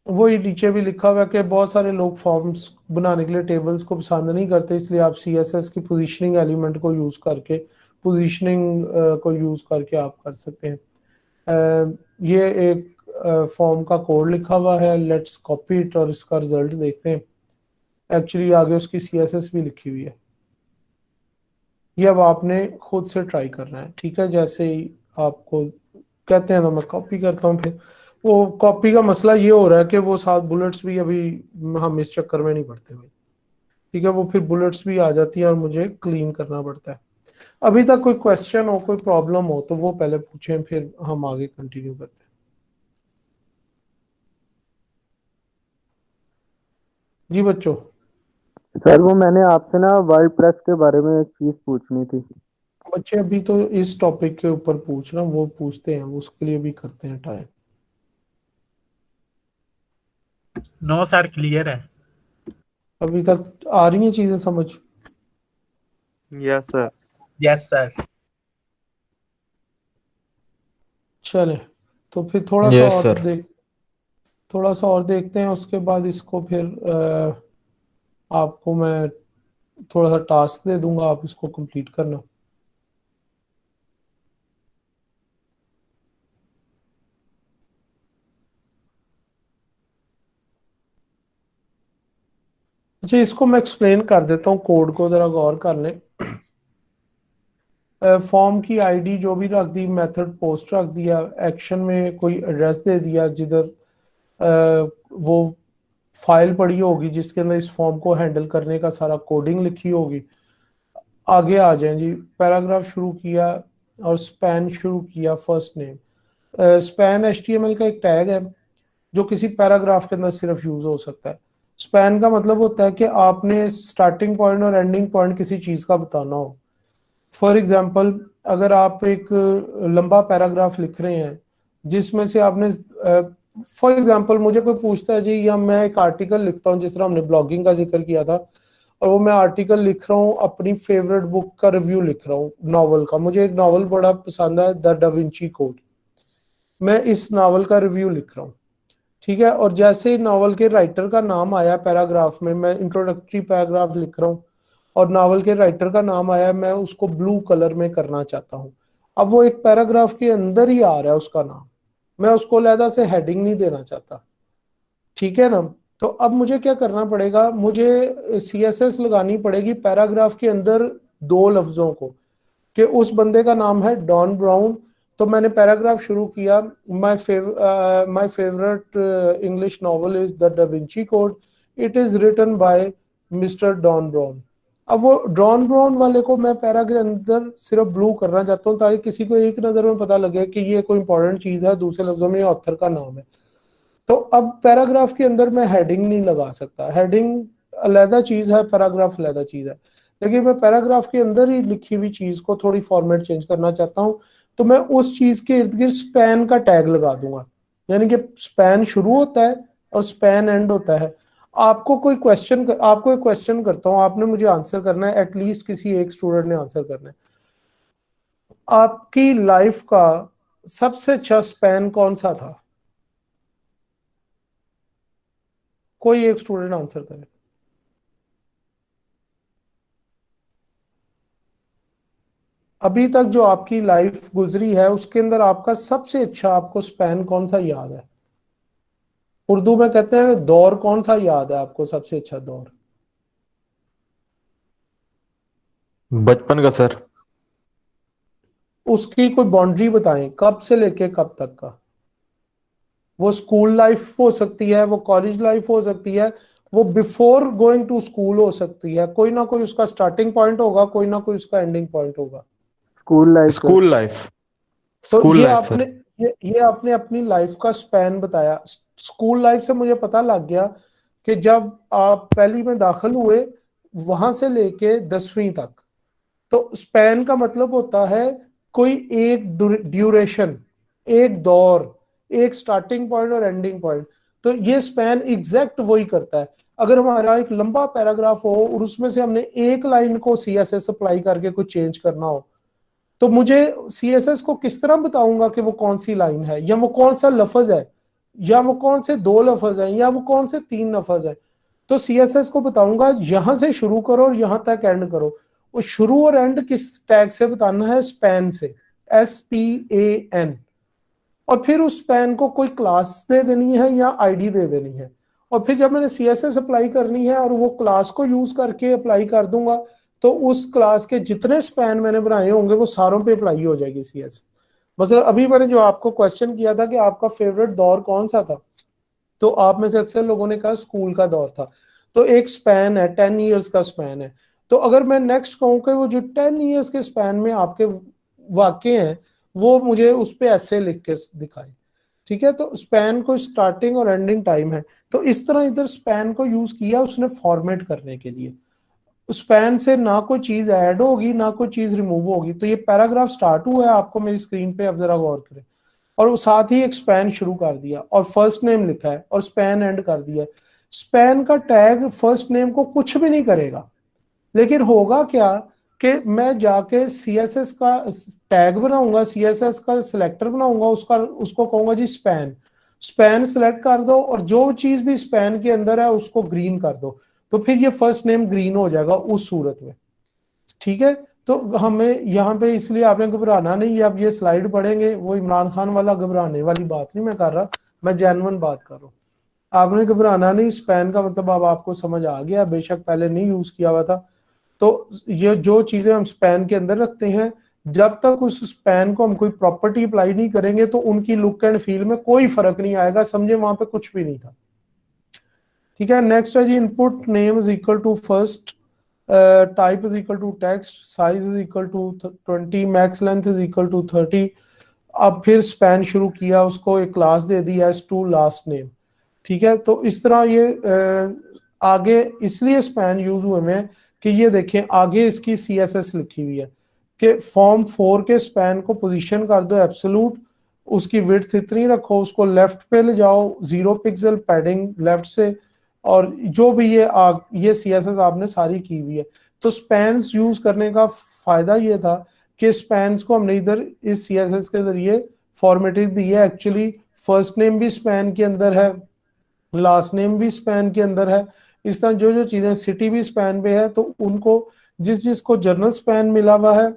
वो ये नीचे भी लिखा हुआ है कि बहुत सारे लोग फॉर्म्स बनाने के लिए टेबल्स को पसंद नहीं करते, इसलिए आप सीएसएस की पोजीशनिंग एलिमेंट को यूज़ करके पोजीशनिंग को यूज़ करके आप कर सकते हैं। ये एक फॉर्म का कोड लिखा हुआ है, लेट्स कॉपी इट और इसका रिजल्ट देखते हैं। एक्चुअली आगे उसकी सीएसएस भी लिखी हुई है। ये अब आपने खुद से ट्राई करना है। ठीक है, जैसे ही आपको कहते हैं तो मैं कॉपी करता हूँ। फिर वो कॉपी का मसला ये हो रहा है कि वो साथ बुलेट्स भी अभी हम इस चक्कर में नहीं पड़ते भाई। ठीक है, वो फिर बुलेट्स भी आ जाती है और मुझे क्लीन करना पड़ता है। अभी तक कोई क्वेश्चन हो, कोई प्रॉब्लम हो तो वो पहले पूछें, फिर हम आगे कंटिन्यू करते हैं। जी बच्चों। सर वो मैंने आपसे ना वर्ड प्रेस के बारे में एक चीज पूछनी थी। बच्चे अभी तो इस टॉपिक के ऊपर पूछ रहा हूँ, वो पूछते हैं, उसके लिए भी करते हैं टाइम। नो सर, क्लियर है। अभी तक आ रही हैं चीजें समझ? Yes sir. Yes sir. चले, तो फिर थोड़ा सा यस और सर। थोड़ा सा और देखते हैं, उसके बाद इसको फिर आपको मैं थोड़ा सा टास्क दे दूंगा, आप इसको कंप्लीट करना। अच्छा, इसको मैं एक्सप्लेन कर देता हूँ, कोड को जरा गौर कर लें। फॉर्म की आईडी जो भी रख दी, मेथड पोस्ट रख दिया, एक्शन में कोई एड्रेस दे दिया जिधर वो फाइल पड़ी होगी जिसके अंदर इस फॉर्म को हैंडल करने का सारा कोडिंग लिखी होगी। आगे आ जाएं जी, पैराग्राफ शुरू किया और स्पैन शुरू किया, फर्स्ट नेम। स्पैन एचटीएमएल का एक टैग है जो किसी पैराग्राफ के अंदर सिर्फ यूज हो सकता है। स्पैन का मतलब होता है कि आपने स्टार्टिंग पॉइंट और एंडिंग पॉइंट किसी चीज का बताना हो। फॉर एग्जाम्पल, अगर आप एक लंबा पैराग्राफ लिख रहे हैं जिसमें से आपने फॉर एग्जाम्पल मुझे कोई पूछता है जी, या मैं एक आर्टिकल लिखता हूँ जिस तरह हमने ब्लॉगिंग का जिक्र किया था, और वो मैं आर्टिकल लिख रहा हूँ, अपनी फेवरेट बुक का रिव्यू लिख रहा हूँ, नॉवल का। मुझे एक नॉवल बड़ा पसंद है, द डाविंची कोड। मैं इस नॉवल का रिव्यू लिख रहा हूँ। ठीक है, और जैसे ही नॉवल के राइटर का नाम आया पैराग्राफ में, मैं इंट्रोडक्टरी पैराग्राफ लिख रहा हूँ और नॉवल के राइटर का नाम आया, मैं उसको ब्लू कलर में करना चाहता हूँ। अब वो एक पैराग्राफ के अंदर ही आ रहा है उसका नाम, मैं उसको अलहदा से हेडिंग नहीं देना चाहता। ठीक है ना? तो अब मुझे क्या करना पड़ेगा, मुझे सीएसएस लगानी पड़ेगी पैराग्राफ के अंदर दो लफ्जों को, कि उस बंदे का नाम है डॉन ब्राउन। तो मैंने पैराग्राफ शुरू किया, my favourite English novel is the Da Vinci Code, it is written by Mr Dan Brown. अब वो डॉन ब्राउन वाले को मैं पैरा के अंदर सिर्फ ब्लू करना चाहता हूँ ताकि किसी को एक नजर में पता लगे कि ये कोई इंपॉर्टेंट चीज है, दूसरे लफ्जों में ऑथर का नाम है। तो अब पैराग्राफ के अंदर मैं हेडिंग नहीं लगा सकता, हेडिंग अलहदा चीज है, पैराग्राफ अलहदा चीज है, लेकिन मैं पैराग्राफ के अंदर ही लिखी हुई चीज को थोड़ी फॉर्मेट चेंज करना चाहता हूँ। तो मैं उस चीज के इर्द गिर्द स्पैन का टैग लगा दूंगा, यानी कि स्पैन शुरू होता है और स्पैन एंड होता है। आपको एक क्वेश्चन करता हूँ, आपने मुझे आंसर करना है, एटलीस्ट किसी एक स्टूडेंट ने आंसर करना है। आपकी लाइफ का सबसे अच्छा स्पैन कौन सा था? कोई एक स्टूडेंट आंसर करे। अभी तक जो आपकी लाइफ गुजरी है उसके अंदर आपका सबसे अच्छा आपको स्पैन कौन सा याद है? उर्दू में कहते हैं दौर कौन सा याद है आपको सबसे अच्छा दौर? बचपन का सर। उसकी कोई बाउंड्री बताएं, कब से लेके कब तक का? वो स्कूल लाइफ हो सकती है, वो कॉलेज लाइफ हो सकती है, वो बिफोर गोइंग टू स्कूल हो सकती है, कोई ना कोई उसका स्टार्टिंग पॉइंट होगा, कोई ना कोई उसका एंडिंग पॉइंट होगा। School life sir. School life. तो स्कूल ये लाइफ आपने सर। ये आपने अपनी लाइफ का स्पैन बताया। स्कूल लाइफ से मुझे पता लग गया कि जब आप पहली में दाखिल हुए वहां से लेके 10वीं तक, तो स्पैन का मतलब होता है कोई एक ड्यूरेशन, एक दौर, एक स्टार्टिंग पॉइंट और एंडिंग पॉइंट। तो ये स्पैन एग्जैक्ट वही करता है। अगर हमारा एक लंबा पैराग्राफ हो और उसमें से हमने एक लाइन को सीएसएस अप्लाई करके कुछ चेंज करना हो, तो मुझे सीएसएस को किस तरह बताऊंगा कि वो कौन सी लाइन है, या वो कौन सा लफ्ज है, या वो कौन से दो लफ्ज हैं, या वो कौन से तीन लफ्ज है? तो सीएसएस को बताऊंगा यहां से शुरू करो और यहां तक एंड करो। वो शुरू और एंड किस टैग से बताना है? स्पैन से, SPAN। और फिर उस स्पैन को कोई क्लास दे देनी है या आईडी दे देनी है। और फिर जब मैंने सीएसएस अप्लाई करनी है और वो क्लास को यूज करके अप्लाई कर दूंगा, तो उस क्लास के जितने स्पैन मैंने बनाए होंगे वो सारों पे अप्लाई हो जाएगी सीएसएस। मतलब अभी मैंने जो आपको क्वेश्चन किया था कि आपका फेवरेट दौर कौन सा था, तो आप में से अक्सर लोगों ने कहा स्कूल का दौर था। तो एक स्पैन है, 10 ईयर्स का स्पैन है। तो अगर मैं नेक्स्ट कहूँ कि वो जो 10 ईयर्स के स्पैन में आपके वाक्य हैं, वो मुझे उस पर ऐसे लिख के दिखाए। ठीक है, तो स्पैन को स्टार्टिंग और एंडिंग टाइम है। तो इस तरह इधर स्पैन को यूज किया उसने फॉर्मेट करने के लिए। स्पैन से ना कोई चीज ऐड होगी ना कोई चीज रिमूव होगी। तो ये पैराग्राफ स्टार्ट हुआ है आपको मेरी स्क्रीन पे, अब जरा गौर करें। और वो साथ ही एक स्पैन शुरू कर दिया और फर्स्ट नेम लिखा है और स्पैन एंड कर दिया। स्पैन का टैग फर्स्ट नेम को कुछ भी नहीं करेगा, लेकिन होगा क्या कि मैं जाके सीएसएस का टैग बनाऊंगा, सीएसएस का सिलेक्टर बनाऊंगा, उसको कहूंगा जी स्पैन, स्पैन सिलेक्ट कर दो और जो चीज भी स्पैन के अंदर है उसको ग्रीन कर दो। तो फिर ये फर्स्ट नेम ग्रीन हो जाएगा उस सूरत में। ठीक है, तो हमें यहाँ पे इसलिए आपने घबराना नहीं है। अब ये स्लाइड पढ़ेंगे, वो इमरान खान वाला घबराने वाली बात नहीं मैं कर रहा, मैं जेन्युइन बात कर रहा हूँ। आपने घबराना नहीं, स्पैन का मतलब अब आपको समझ आ गया, बेशक पहले नहीं यूज किया हुआ था। तो ये जो चीजें हम स्पैन के अंदर रखते हैं, जब तक उस स्पैन को हम कोई प्रॉपर्टी अप्लाई नहीं करेंगे तो उनकी लुक एंड फील में कोई फर्क नहीं आएगा, समझे, वहां पे कुछ भी नहीं था। ठीक है, नेक्स्ट है जी, input name is equal to first, type is equal to text, size is equal to 20, max length is equal to 30। अब फिर स्पैन शुरू किया, उसको एक क्लास दे दी एज टू लास्ट नेम। ठीक है, तो इस तरह ये आगे इसलिए स्पैन यूज हुए में कि ये देखें आगे इसकी सीएसएस लिखी हुई है कि फॉर्म 4 के स्पैन को पोजीशन कर दो एब्सोल्यूट, उसकी विड्थ इतनी रखो, उसको लेफ्ट पे ले जाओ, 0 पिक्सल पैडिंग लेफ्ट से, और जो भी ये सीएसएस आपने सारी की हुई है। तो स्पैन्स यूज करने का फायदा ये था कि स्पैन्स को हमने इधर इस सीएसएस के जरिए फॉर्मेटिंग दी है। एक्चुअली फर्स्ट नेम भी स्पैन के अंदर है, लास्ट नेम भी स्पैन के अंदर है, इस तरह जो जो चीजें, सिटी भी स्पैन पे है, तो उनको जिस जिसको जर्नल स्पैन मिला हुआ है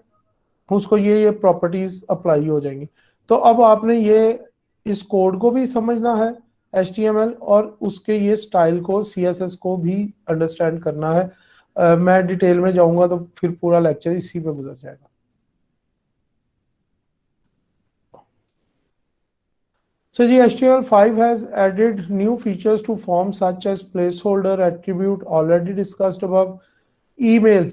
उसको ये प्रॉपर्टीज अप्लाई हो जाएंगी। तो अब आपने ये इस कोड को भी समझना है HTML, और उसके ये स्टाइल को CSS को भी अंडरस्टैंड करना है। मैं डिटेल में जाऊंगा तो फिर पूरा लेक्चर इसी पे गुजर जाएगा। So the HTML5 has added new features to forms such as placeholder attribute already discussed above, email,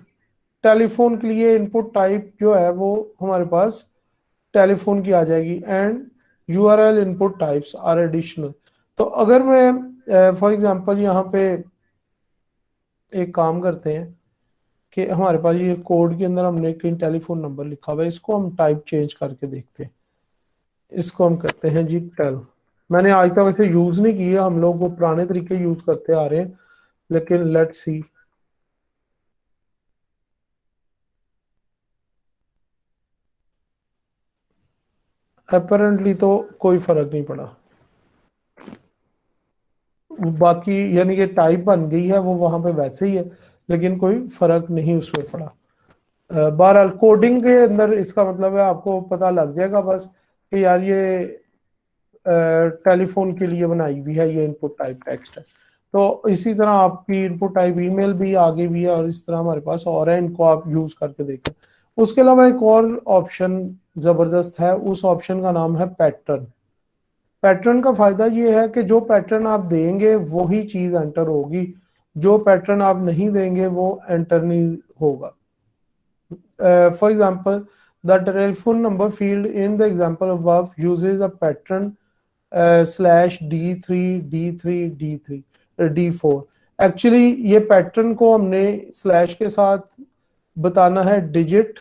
telephone के लिए इनपुट टाइप जो है वो हमारे पास टेलीफोन की आ जाएगी, and URL input types are additional. तो अगर मैं फॉर एग्जांपल यहाँ पे एक काम करते हैं कि हमारे पास ये कोड के अंदर हमने कहीं टेलीफोन नंबर लिखा हुआ है, इसको हम टाइप चेंज करके देखते हैं। इसको हम करते हैं जी टेल। मैंने आज तक वैसे यूज नहीं किया, हम लोग वो पुराने तरीके यूज करते आ रहे हैं, लेकिन लेट्स सी। अपेरेंटली तो कोई फर्क नहीं पड़ा, बाकी यानी कि टाइप बन गई है वो वहां पे वैसे ही है, लेकिन कोई फर्क नहीं उसमें पड़ा। बहरहाल कोडिंग के अंदर इसका मतलब है आपको पता लग जाएगा बस कि यार ये टेलीफोन के लिए बनाई हुई है, ये इनपुट टाइप टेक्स्ट है। तो इसी तरह आपकी इनपुट टाइप ईमेल भी आगे भी है, और इस तरह हमारे पास और है, इनको आप यूज करके देखें। उसके अलावा एक और ऑप्शन जबरदस्त है, उस ऑप्शन का नाम है पैटर्न। पैटर्न का फायदा ये है कि जो पैटर्न आप देंगे वही चीज एंटर होगी, जो पैटर्न आप नहीं देंगे वो एंटर नहीं होगा। For example, the telephone number field in the example above uses a pattern slash D3 D3 D3 D4। Actually ये पैटर्न को हमने स्लैश के साथ बताना है डिजिट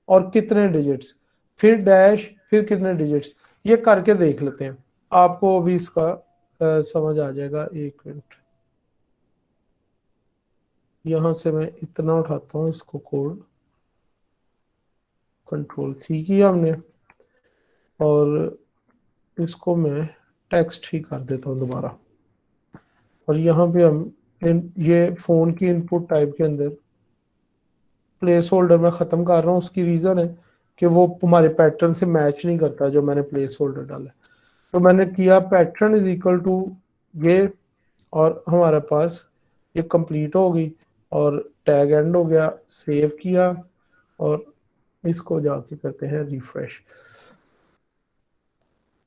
और कितने डिजिट्स, फिर डैश, फिर कितने डिजिट्स। ये करके देख लेते हैं, आपको भी इसका समझ आ जाएगा। एक मिनट, यहां से मैं इतना उठाता हूँ इसको, कोड कंट्रोल C किया हमने, और इसको मैं टेक्स्ट ही कर देता हूँ दोबारा। और यहाँ पे हम ये फोन की इनपुट टाइप के अंदर प्लेस होल्डर में ख़त्म कर रहा हूँ। उसकी रीज़न है कि वो हमारे पैटर्न से मैच नहीं करता जो मैंने प्लेस होल्डर डाला है। तो मैंने किया पैटर्न इज इक्वल टू ये, और हमारे पास ये कंप्लीट हो गई और टैग एंड हो गया। सेव किया और इसको जाके करते हैं रिफ्रेश।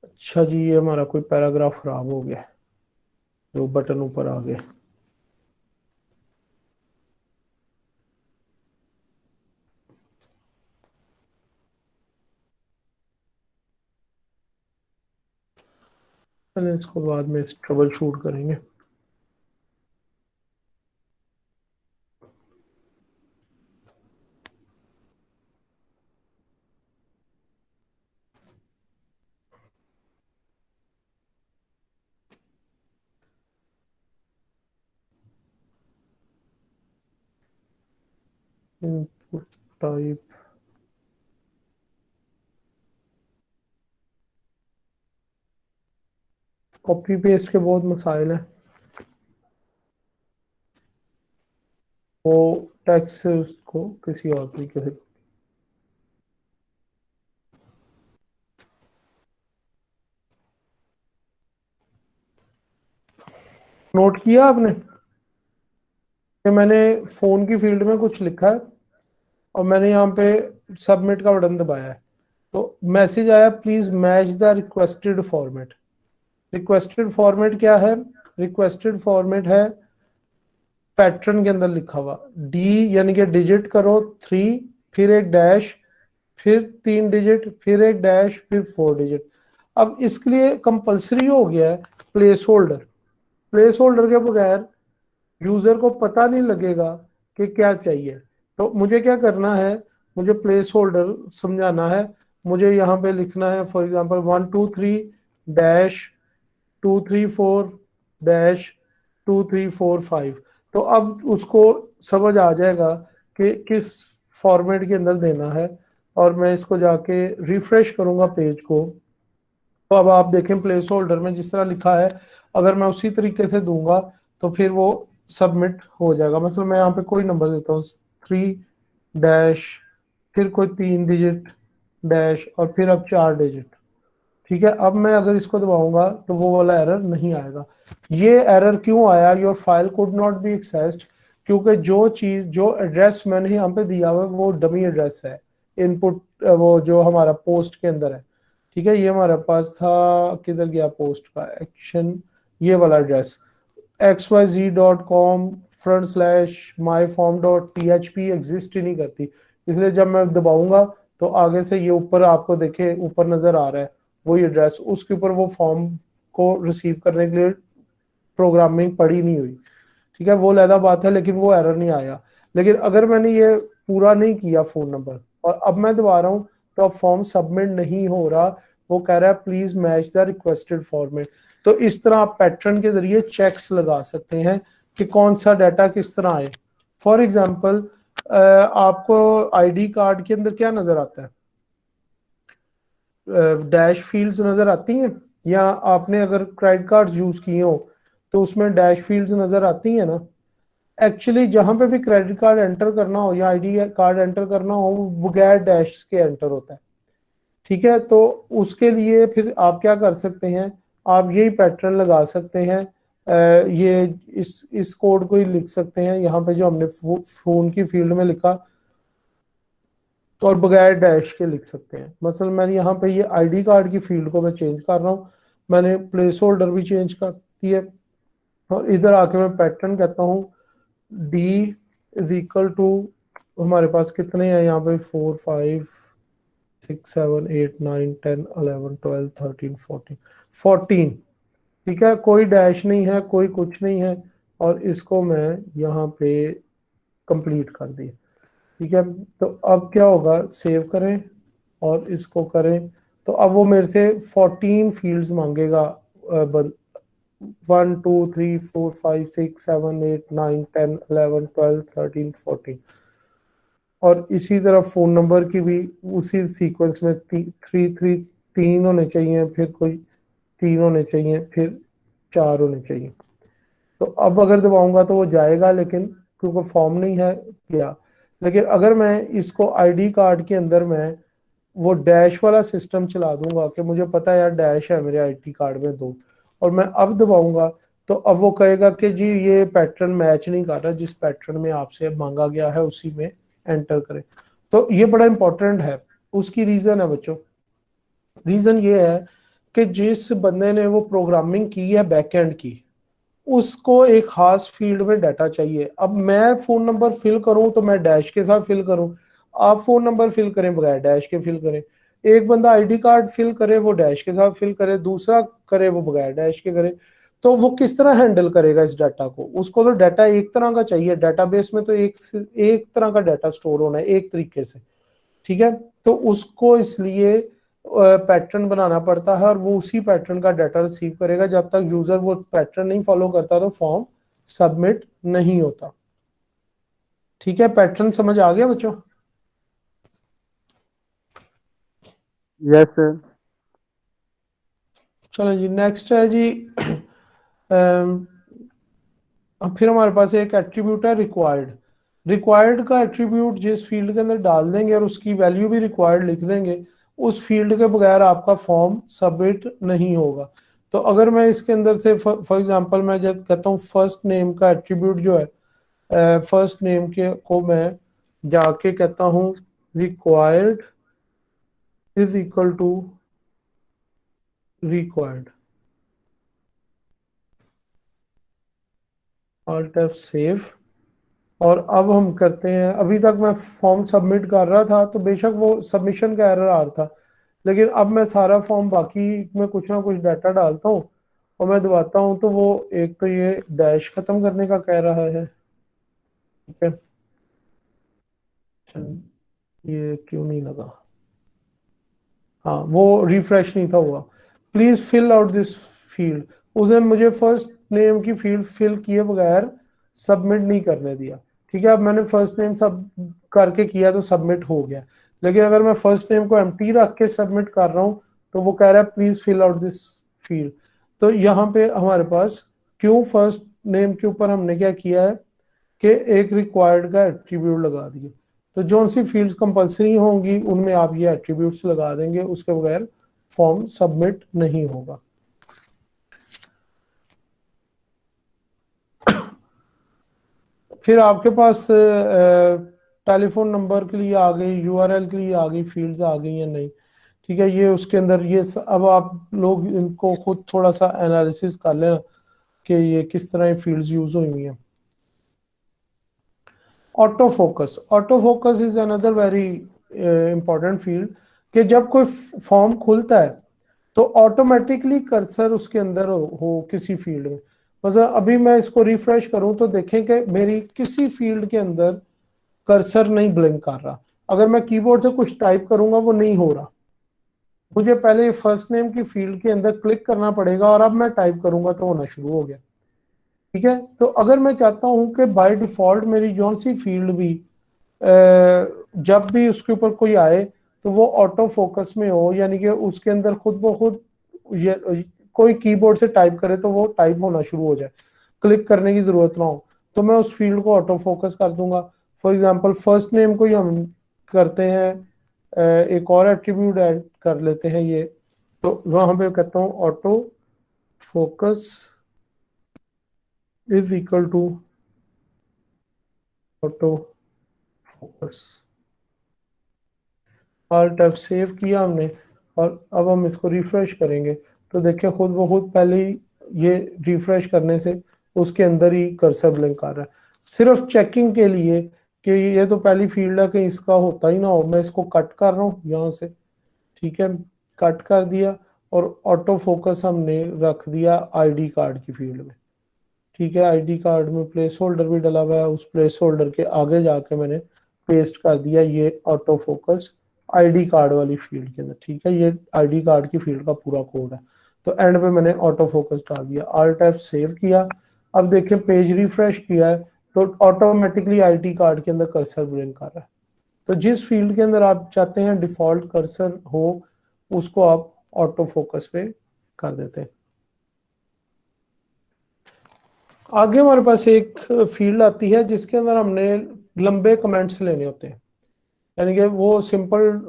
अच्छा जी, ये हमारा कोई पैराग्राफ खराब हो गया, जो बटन ऊपर आ गए। चलिए इसको बाद में ट्रबल शूट करेंगे। इनपुट टाइप कॉपी पेस्ट के बहुत मसाइल हैं, वो टेक्स्ट से उसको किसी और तरीके से। नोट किया आपने कि मैंने फोन की फील्ड में कुछ लिखा है और मैंने यहाँ पे सबमिट का बटन दबाया है, तो मैसेज आया please match the requested format. Requested format क्या है? रिक्वेस्टेड फॉर्मेट है पैटर्न के अंदर लिखा हुआ डी, यानी कि डिजिट करो 3, फिर एक डैश, फिर 3 डिजिट, फिर एक डैश, फिर 4 डिजिट। अब इसके लिए कंपलसरी हो गया है प्लेस होल्डर। प्लेस होल्डर के बगैर यूजर को पता नहीं लगेगा कि क्या चाहिए। तो मुझे क्या करना है, मुझे प्लेस होल्डर समझाना है। मुझे यहाँ पे लिखना है फॉर एग्जांपल 1 2 3 डैश 2 3 4 डैश 2 3 4 5। तो अब उसको समझ आ जाएगा कि किस फॉर्मेट के अंदर देना है, और मैं इसको जाके रिफ्रेश करूंगा पेज को। तो अब आप देखें प्लेस होल्डर में जिस तरह लिखा है, अगर मैं उसी तरीके से दूंगा तो फिर वो सबमिट हो जाएगा। मतलब मैं यहाँ पे कोई नंबर देता हूँ 3 डैश, फिर कोई 3 डिजिट डैश, और फिर अब 4 डिजिट। ठीक है, अब मैं अगर इसको दबाऊंगा तो वो वाला एरर नहीं आएगा। ये एरर क्यों आया? Your file could not be accessed. क्योंकि जो चीज जो एड्रेस मैंने यहाँ पे दिया हुआ है वो डमी एड्रेस है, इनपुट वो जो हमारा पोस्ट के अंदर है। ठीक है, ये हमारे पास था, किधर गया पोस्ट का एक्शन, ये वाला एड्रेस xyz.com/myform.php एग्जिस्ट ही नहीं करती। इसलिए जब मैं दबाऊंगा तो आगे से ये ऊपर आपको देखे ऊपर नजर आ रहा है वही एड्रेस, उसके ऊपर वो फॉर्म को रिसीव करने के लिए प्रोग्रामिंग पड़ी नहीं हुई। ठीक है, वो अलग बात है, लेकिन वो एरर नहीं आया। लेकिन अगर मैंने ये पूरा नहीं किया फोन नंबर और अब मैं दबा रहा हूँ तो अब फॉर्म सबमिट नहीं हो रहा, वो कह रहा है please match the requested format. तो इस तरह आप पैटर्न के जरिए चेक्स लगा सकते हैं कि कौन सा डाटा किस तरह आए। फॉर एग्जाम्पल आपको आईडी कार्ड के अंदर क्या नजर आता है, डैश फील्ड्स नजर आती हैं, या आपने अगर क्रेडिट कार्ड यूज किए हो तो उसमें डैश फील्ड्स नजर आती हैं ना। एक्चुअली जहां पे भी क्रेडिट कार्ड एंटर करना हो या आईडी कार्ड एंटर करना हो वो बगैर डैश के एंटर होता है। ठीक है, तो उसके लिए फिर आप क्या कर सकते हैं, आप यही पैटर्न लगा सकते हैं। ये इस कोड को ही लिख सकते हैं यहाँ पे जो हमने फोन की फील्ड में लिखा, और बगैर डैश के लिख सकते हैं। मसलन मैंने यहाँ पे ये आईडी कार्ड की फील्ड को मैं चेंज कर रहा हूँ, मैंने प्लेस होल्डर भी चेंज कर दी है, और इधर आके मैं पैटर्न कहता हूँ d इज इक्वल टू, हमारे पास कितने हैं यहाँ पे 4 5 6 7 8 9 10 11 12 13 14 14। ठीक है, कोई डैश नहीं है, कोई कुछ नहीं है, और इसको मैं यहाँ पे कंप्लीट कर दिया। ठीक है, तो अब क्या होगा, सेव करें और इसको करें, तो अब वो मेरे से 14 फील्ड्स मांगेगा, 1 2 3 4 5 6 7 8 9 10 11 12 13 14। और इसी तरह फोन नंबर की भी उसी सीक्वेंस में तीन होने चाहिए, फिर कोई 3 होने चाहिए, फिर 4 होने चाहिए। तो अब अगर दबाऊंगा तो वो जाएगा, लेकिन क्योंकि फॉर्म नहीं है गया। लेकिन अगर मैं इसको आईडी कार्ड के अंदर मैं वो डैश वाला सिस्टम चला दूंगा कि मुझे पता है यार डैश है मेरे आईडी कार्ड में 2, और मैं अब दबाऊंगा तो अब वो कहेगा कि जी ये पैटर्न मैच नहीं कर रहा, जिस पैटर्न में आपसे मांगा गया है उसी में एंटर करें। तो ये बड़ा इंपॉर्टेंट है। उसकी रीजन है बच्चों, रीजन ये है कि जिस बंदे ने वो प्रोग्रामिंग की है बैकएंड की, उसको एक खास फील्ड में डाटा चाहिए। अब मैं फोन नंबर फिल करूं तो मैं डैश के साथ फिल करूं, आप फोन नंबर फिल करें बगैर डैश के फिल करें, एक बंदा आईडी कार्ड फिल करे वो डैश के साथ फिल करे, दूसरा करे वो बगैर डैश के करे, तो वो किस तरह हैंडल करेगा इस डाटा को। उसको तो डाटा एक तरह का चाहिए, डाटाबेस में तो एक तरह का डाटा स्टोर होना है एक तरीके से। ठीक है, तो उसको इसलिए पैटर्न बनाना पड़ता है, और वो उसी पैटर्न का डाटा रिसीव करेगा। जब तक यूजर वो पैटर्न नहीं फॉलो करता तो फॉर्म सबमिट नहीं होता। ठीक है, पैटर्न समझ आ गया बच्चों? Yes sir. चलो जी, नेक्स्ट है जी अब फिर हमारे पास एक एट्रीब्यूट है रिक्वायर्ड। रिक्वायर्ड का एट्रीब्यूट जिस फील्ड के अंदर डाल देंगे और उसकी वैल्यू भी रिक्वायर्ड लिख देंगे, उस फील्ड के बगैर आपका फॉर्म सबमिट नहीं होगा। तो अगर मैं इसके अंदर से फॉर एग्जांपल मैं जब कहता हूँ फर्स्ट नेम का एट्रीब्यूट जो है, फर्स्ट नेम के को मैं जाके कहता हूँ required is equal to required, alt F save. और अब हम करते हैं, अभी तक मैं फॉर्म सबमिट कर रहा था तो बेशक वो सबमिशन का एरर आ रहा था, लेकिन अब मैं सारा फॉर्म बाकी में कुछ ना कुछ डाटा डालता हूँ और मैं दबाता हूँ तो वो एक तो ये डैश खत्म करने का कह रहा है। ठीक है, ये क्यों नहीं लगा, हाँ वो रिफ्रेश नहीं था हुआ। Please fill out this field, उसने मुझे फर्स्ट नेम की फील्ड फिल किए बगैर सबमिट नहीं करने दिया। ठीक है, अब मैंने फर्स्ट नेम सब करके किया तो सबमिट हो गया, लेकिन अगर मैं फर्स्ट नेम को एम्प्टी रख के सबमिट कर रहा हूँ तो वो कह रहा है please fill out this field. तो यहाँ पे हमारे पास क्यों फर्स्ट नेम के ऊपर हमने क्या किया है कि एक रिक्वायर्ड का एट्रीब्यूट लगा दिया। तो जो सी फील्ड्स कंपलसरी होंगी उनमें आप ये एट्रीब्यूट्स लगा देंगे, उसके बगैर फॉर्म सबमिट नहीं होगा। फिर आपके पास टेलीफोन नंबर के लिए आ गई, यूआरएल के लिए आ गई, फील्ड्स आ गई या नहीं। ठीक है, ये उसके अंदर अब आप लोग इनको खुद थोड़ा सा एनालिसिस कर लेना कि ये किस तरह फील्ड्स यूज हुई हैं। Auto focus is another very important field कि जब कोई फॉर्म खुलता है तो ऑटोमेटिकली कर्सर उसके अंदर हो किसी फील्ड में। मतलब अभी मैं इसको रिफ्रेश करूं तो देखें कि मेरी किसी फील्ड के अंदर कर्सर नहीं ब्लिंक कर रहा। अगर मैं कीबोर्ड से कुछ टाइप करूंगा वो नहीं हो रहा, मुझे पहले फर्स्ट नेम की फील्ड के अंदर क्लिक करना पड़ेगा और अब मैं टाइप करूंगा तो होना शुरू हो गया। ठीक है, तो अगर मैं चाहता हूं कि बाय डिफॉल्ट मेरी जौन सी फील्ड भी जब भी उसके ऊपर कोई आए तो वो ऑटो फोकस में हो, यानी कि उसके अंदर खुद ब खुद कोई कीबोर्ड से टाइप करे तो वो टाइप होना शुरू हो जाए, क्लिक करने की जरूरत ना हो, तो मैं उस फील्ड को ऑटो फोकस कर दूंगा। फॉर एग्जांपल फर्स्ट नेम को ही हम करते हैं, एक और एट्रीब्यूट ऐड कर लेते हैं ये, तो वहां पे कहता हूँ autofocus is equal to autofocus. Alt F save किया हमने और अब हम इसको रिफ्रेश करेंगे तो देखिए खुद ब खुद पहले ही ये रिफ्रेश करने से उसके अंदर ही कर्सर ब्लिंक आ रहा है। सिर्फ चेकिंग के लिए कि ये तो पहली फील्ड है, कि इसका होता ही ना हो, मैं इसको कट कर रहा हूँ यहाँ से। ठीक है, कट कर दिया और ऑटो फोकस हमने रख दिया आईडी कार्ड की फील्ड में। ठीक है, आईडी कार्ड में प्लेस होल्डर भी डला हुआ है, उस प्लेस होल्डर के आगे जाके मैंने पेस्ट कर दिया ये ऑटो फोकस आईडी कार्ड वाली फील्ड के अंदर। ठीक है, ये आईडी कार्ड की फील्ड का पूरा कोड है। तो एंड पे मैंने ऑटो फोकस डाल दिया, ऑल्ट एफ सेव किया। अब देखिए पेज रिफ्रेश किया है तो ऑटोमेटिकली आईडी कार्ड के अंदर कर्सर ब्लिंक कर रहा है। तो जिस फील्ड के अंदर आप चाहते हैं डिफॉल्ट कर्सर हो उसको आप ऑटो फोकस पे कर देते हैं। आगे हमारे पास एक फील्ड आती है जिसके अंदर हमने लंबे कमेंट्स लेने होते हैं, यानी कि वो simple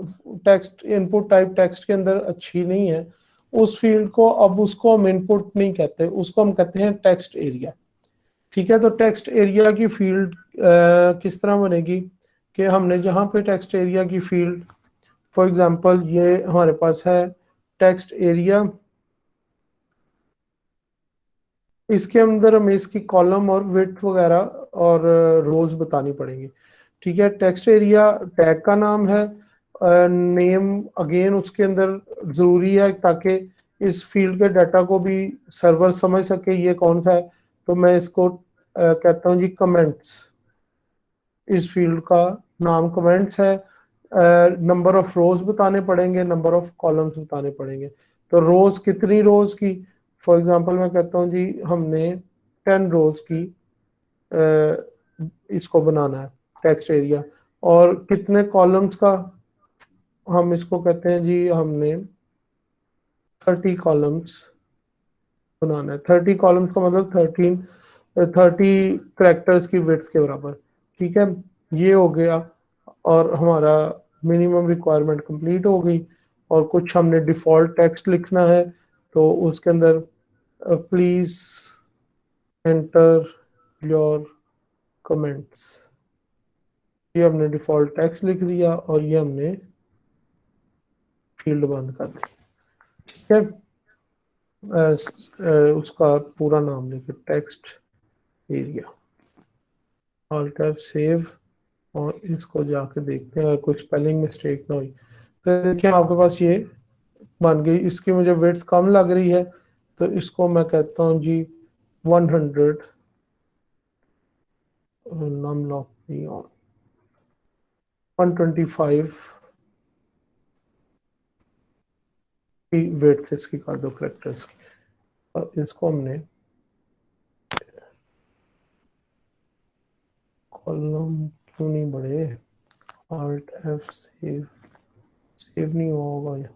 text input type text के अंदर अच्छी नहीं है। उस फील्ड को अब उसको हम इनपुट नहीं कहते, उसको हम कहते हैं टेक्स्ट एरिया। ठीक है, तो टेक्स्ट एरिया की फील्ड किस तरह बनेगी कि हमने जहाँ पे टेक्स्ट एरिया की फील्ड, फॉर एग्जांपल ये हमारे पास है टेक्स्ट एरिया, इसके अंदर हमें इसकी कॉलम और विड्थ वगैरह और रोज बतानी पड़ेंगी। ठीक है, टेक्स्ट एरिया टैग का नाम है, नेम अगेन उसके अंदर जरूरी है ताकि इस फील्ड के डाटा को भी सर्वर समझ सके ये कौन सा है। तो मैं इसको कहता हूँ जी कमेंट्स, इस फील्ड का नाम कमेंट्स है। नंबर ऑफ रोज बताने पड़ेंगे, नंबर ऑफ कॉलम्स बताने पड़ेंगे। तो रोज कितनी रोज की, फॉर एग्जांपल मैं कहता हूँ जी हमने 10 रोज की इसको बनाना है टेक्स्ट एरिया, और कितने कॉलम्स का, हम इसको कहते हैं जी हमने 30 कॉलम्स बनाना है। 30 कॉलम्स का मतलब 30 करेक्टर्स की विड्थ के बराबर। ठीक है, ये हो गया और हमारा मिनिमम रिक्वायरमेंट कंप्लीट हो गई। और कुछ हमने डिफॉल्ट टेक्स्ट लिखना है तो उसके अंदर प्लीज एंटर योर कमेंट्स, ये हमने डिफॉल्ट टेक्स्ट लिख दिया और ये हमने फील्ड बंद कर दी। ठीक है, उसका पूरा नाम लिखे text area, alt F save, और इसको जाके देखते हैं अगर कुछ स्पेलिंग मिस्टेक ना हुई। तो देखिए आपके पास ये बन गई। इसकी मुझे वेट्स कम लग रही है तो इसको मैं कहता हूँ जी 100 नम लॉक नहीं ऑन 125 की वेट्स इसकी कर दो करेक्टर्स की। और इसको हमने कॉलम क्यों नहीं बढ़े, ऑल्ट एफ सेव, सेव नहीं होगा ये।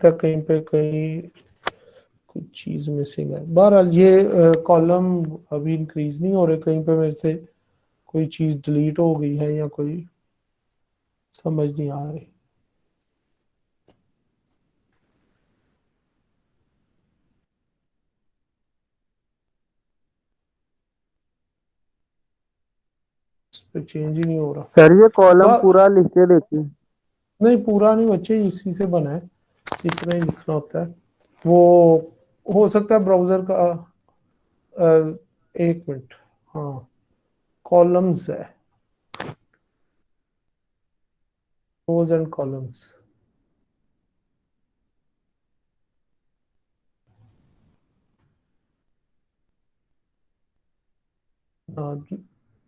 तक कहीं पे कहीं कुछ चीज मिसिंग है। बहरहाल ये कॉलम अभी इंक्रीज नहीं हो रहे, कहीं पे मेरे से कोई चीज डिलीट हो गई है या कोई समझ नहीं आ रही। इस पे चेंज ही नहीं हो रहा। सर ये कॉलम बा- पूरा लिख के देखिए। नहीं पूरा नहीं बच्चे, इसी से बना है, इतना ही लिखना होता है। वो हो सकता है ब्राउजर का एक मिनट। हाँ कॉलम्स है, रोज एंड कॉलम्स।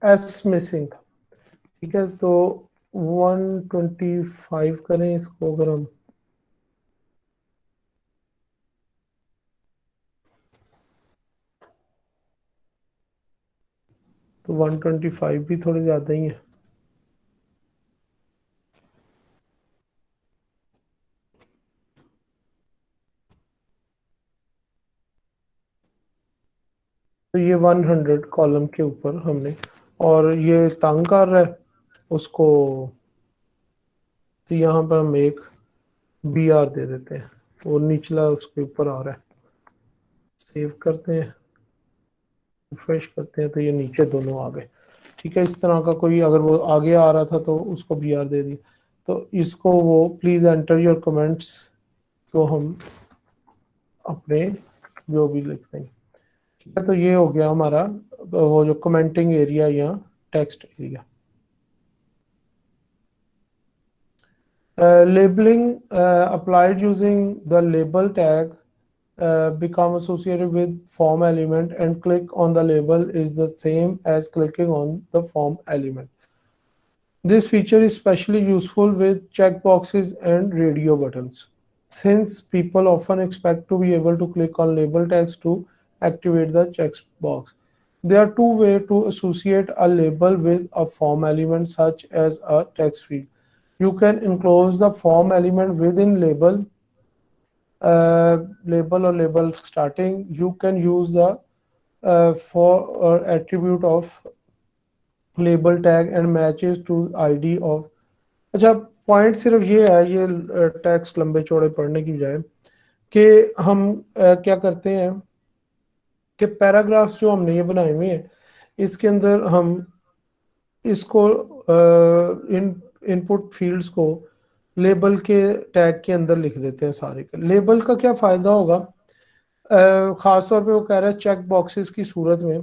एस मिसिंग था। ठीक है तो 125 करें इसको अगर हम। तो 125 भी थोड़े ज्यादा ही है। तो ये 100 कॉलम के ऊपर हमने, और ये तंग कर रहा है उसको, तो यहाँ पर हम एक बी आर दे देते हैं, वो निचला उसके ऊपर आ रहा है। सेव करते हैं, रिफ्रेश करते हैं, तो ये नीचे दोनों आ गए। ठीक है, इस तरह का कोई अगर वो आगे आ रहा था तो उसको बी आर दे दिया। तो इसको वो प्लीज एंटर योर कमेंट्स को हम अपने जो भी लिखते हैं। ठीक है, तो ये हो गया हमारा वो जो कमेंटिंग एरिया या text area. Labeling applied using the label tag become associated with form element, and click on the label is the same as clicking on the form element. This feature is especially useful with checkboxes and radio buttons, since people often expect to be able to click on label tags to activate the checkbox. There are two ways to associate a label with a form element, such as a text field. You can enclose the form element within label or label starting. You can use the for attribute of label tag and matches to id of। अच्छा point सिर्फ ये है, ये text लंबे चौड़े पढ़ने की बजाय कि हम क्या करते हैं कि पैराग्राफ्स जो हमने ये बनाए हुए हैं इसके अंदर हम इसको इनपुट फील्ड्स को लेबल के टैग के अंदर लिख देते हैं सारे के। लेबल का क्या फायदा होगा, खास तौर पे वो कह रहा है चेक बॉक्सेस की सूरत में,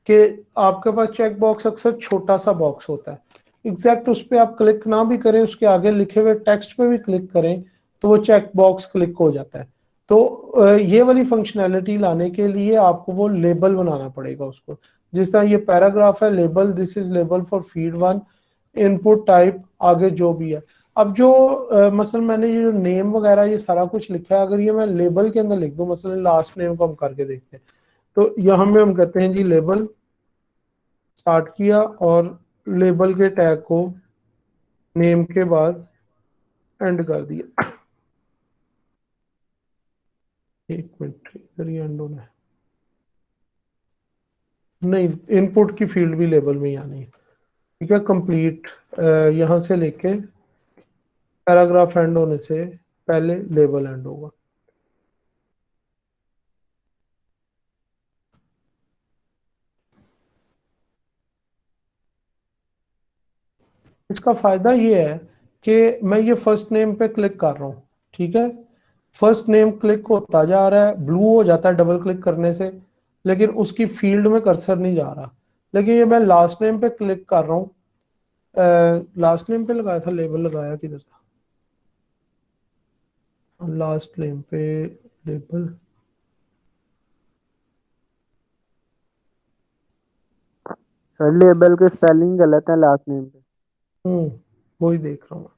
कि आपके पास चेक बॉक्स अक्सर छोटा सा बॉक्स होता है, एग्जैक्ट उस पर आप क्लिक ना भी करें, उसके आगे लिखे हुए टेक्स्ट पे भी क्लिक करें तो वो चेक बॉक्स क्लिक हो जाता है। तो ये वाली फंक्शनैलिटी लाने के लिए आपको वो लेबल बनाना पड़ेगा उसको। जिस तरह ये पैराग्राफ है, label, this is label for feed one, input type, आगे जो भी है। अब जो मसलन मैंने ये जो नेम वगैरह ये सारा कुछ लिखा है, अगर ये मैं लेबल के अंदर लिख दूं, मसलन लास्ट नेम को हम करके देखते हैं, तो यहाँ में हम कहते हैं जी लेबल, स्टार्ट किया और लेबल के टैग को नेम के बाद एंड कर दिया। एक मिनट, इधर ही एंड होना है, नहीं इनपुट की फील्ड भी लेबल में ही आनी है। ठीक है, कंप्लीट यहाँ से लेके पैराग्राफ एंड होने से पहले लेबल एंड होगा। इसका फायदा ये है कि मैं ये फर्स्ट नेम पे क्लिक कर रहा हूँ, ठीक है, फर्स्ट नेम क्लिक होता जा रहा है, ब्लू हो जाता है डबल क्लिक करने से, लेकिन उसकी फील्ड में कर्सर नहीं जा रहा। लेकिन ये मैं लास्ट नेम पे क्लिक कर रहा हूँ, लास्ट नेम पे लगाया था, लेबल लगाया किधर था, लास्ट नेम पे लेबल, सर लेबल के स्पेलिंग गलत है लास्ट नेम पे। वही देख रहा हूँ।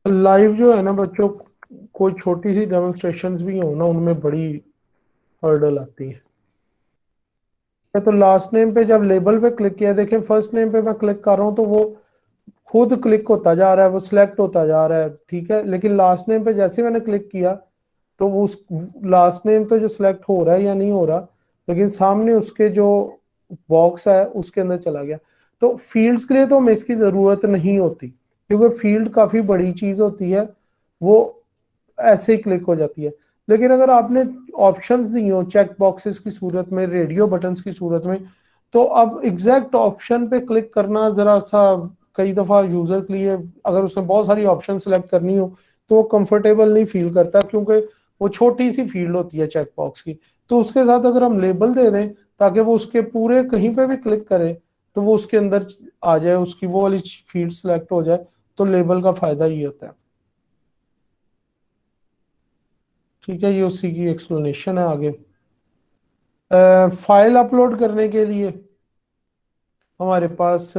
लाइव जो है ना बच्चों, कोई छोटी सी डेमोन्स्ट्रेशंस भी हो ना, उनमें बड़ी हर्डल आती है। तो लास्ट नेम पे जब लेबल पे क्लिक किया, देखें फर्स्ट नेम पे मैं क्लिक कर रहा हूँ तो वो खुद क्लिक होता जा रहा है, वो सिलेक्ट होता जा रहा है, ठीक है, लेकिन लास्ट नेम पे जैसे मैंने क्लिक किया तो वो उस लास्ट नेम तो जो सिलेक्ट हो रहा है या नहीं हो रहा, लेकिन सामने उसके जो बॉक्स है उसके अंदर चला गया। तो फील्ड्स के लिए तो हमें इसकी जरूरत नहीं होती, क्योंकि फील्ड काफी बड़ी चीज होती है, वो ऐसे ही क्लिक हो जाती है। लेकिन अगर आपने ऑप्शंस दी हो चेक बॉक्सेस की सूरत में, रेडियो बटन्स की सूरत में, तो अब एग्जैक्ट ऑप्शन पे क्लिक करना जरा सा कई दफा यूजर के लिए, अगर उसने बहुत सारी ऑप्शन सेलेक्ट करनी हो तो वो कंफर्टेबल नहीं फील करता, क्योंकि वो छोटी सी फील्ड होती है चेक बॉक्स की। तो उसके साथ अगर हम लेबल दे दें ताकि वो उसके पूरे कहीं पे भी क्लिक करे तो वो उसके अंदर आ जाए, उसकी वो वाली फील्ड सेलेक्ट हो जाए, तो लेबल का फायदा ये होता है। ठीक है, ये उसी की एक्सप्लेनेशन है आगे। फाइल अपलोड करने के लिए हमारे पास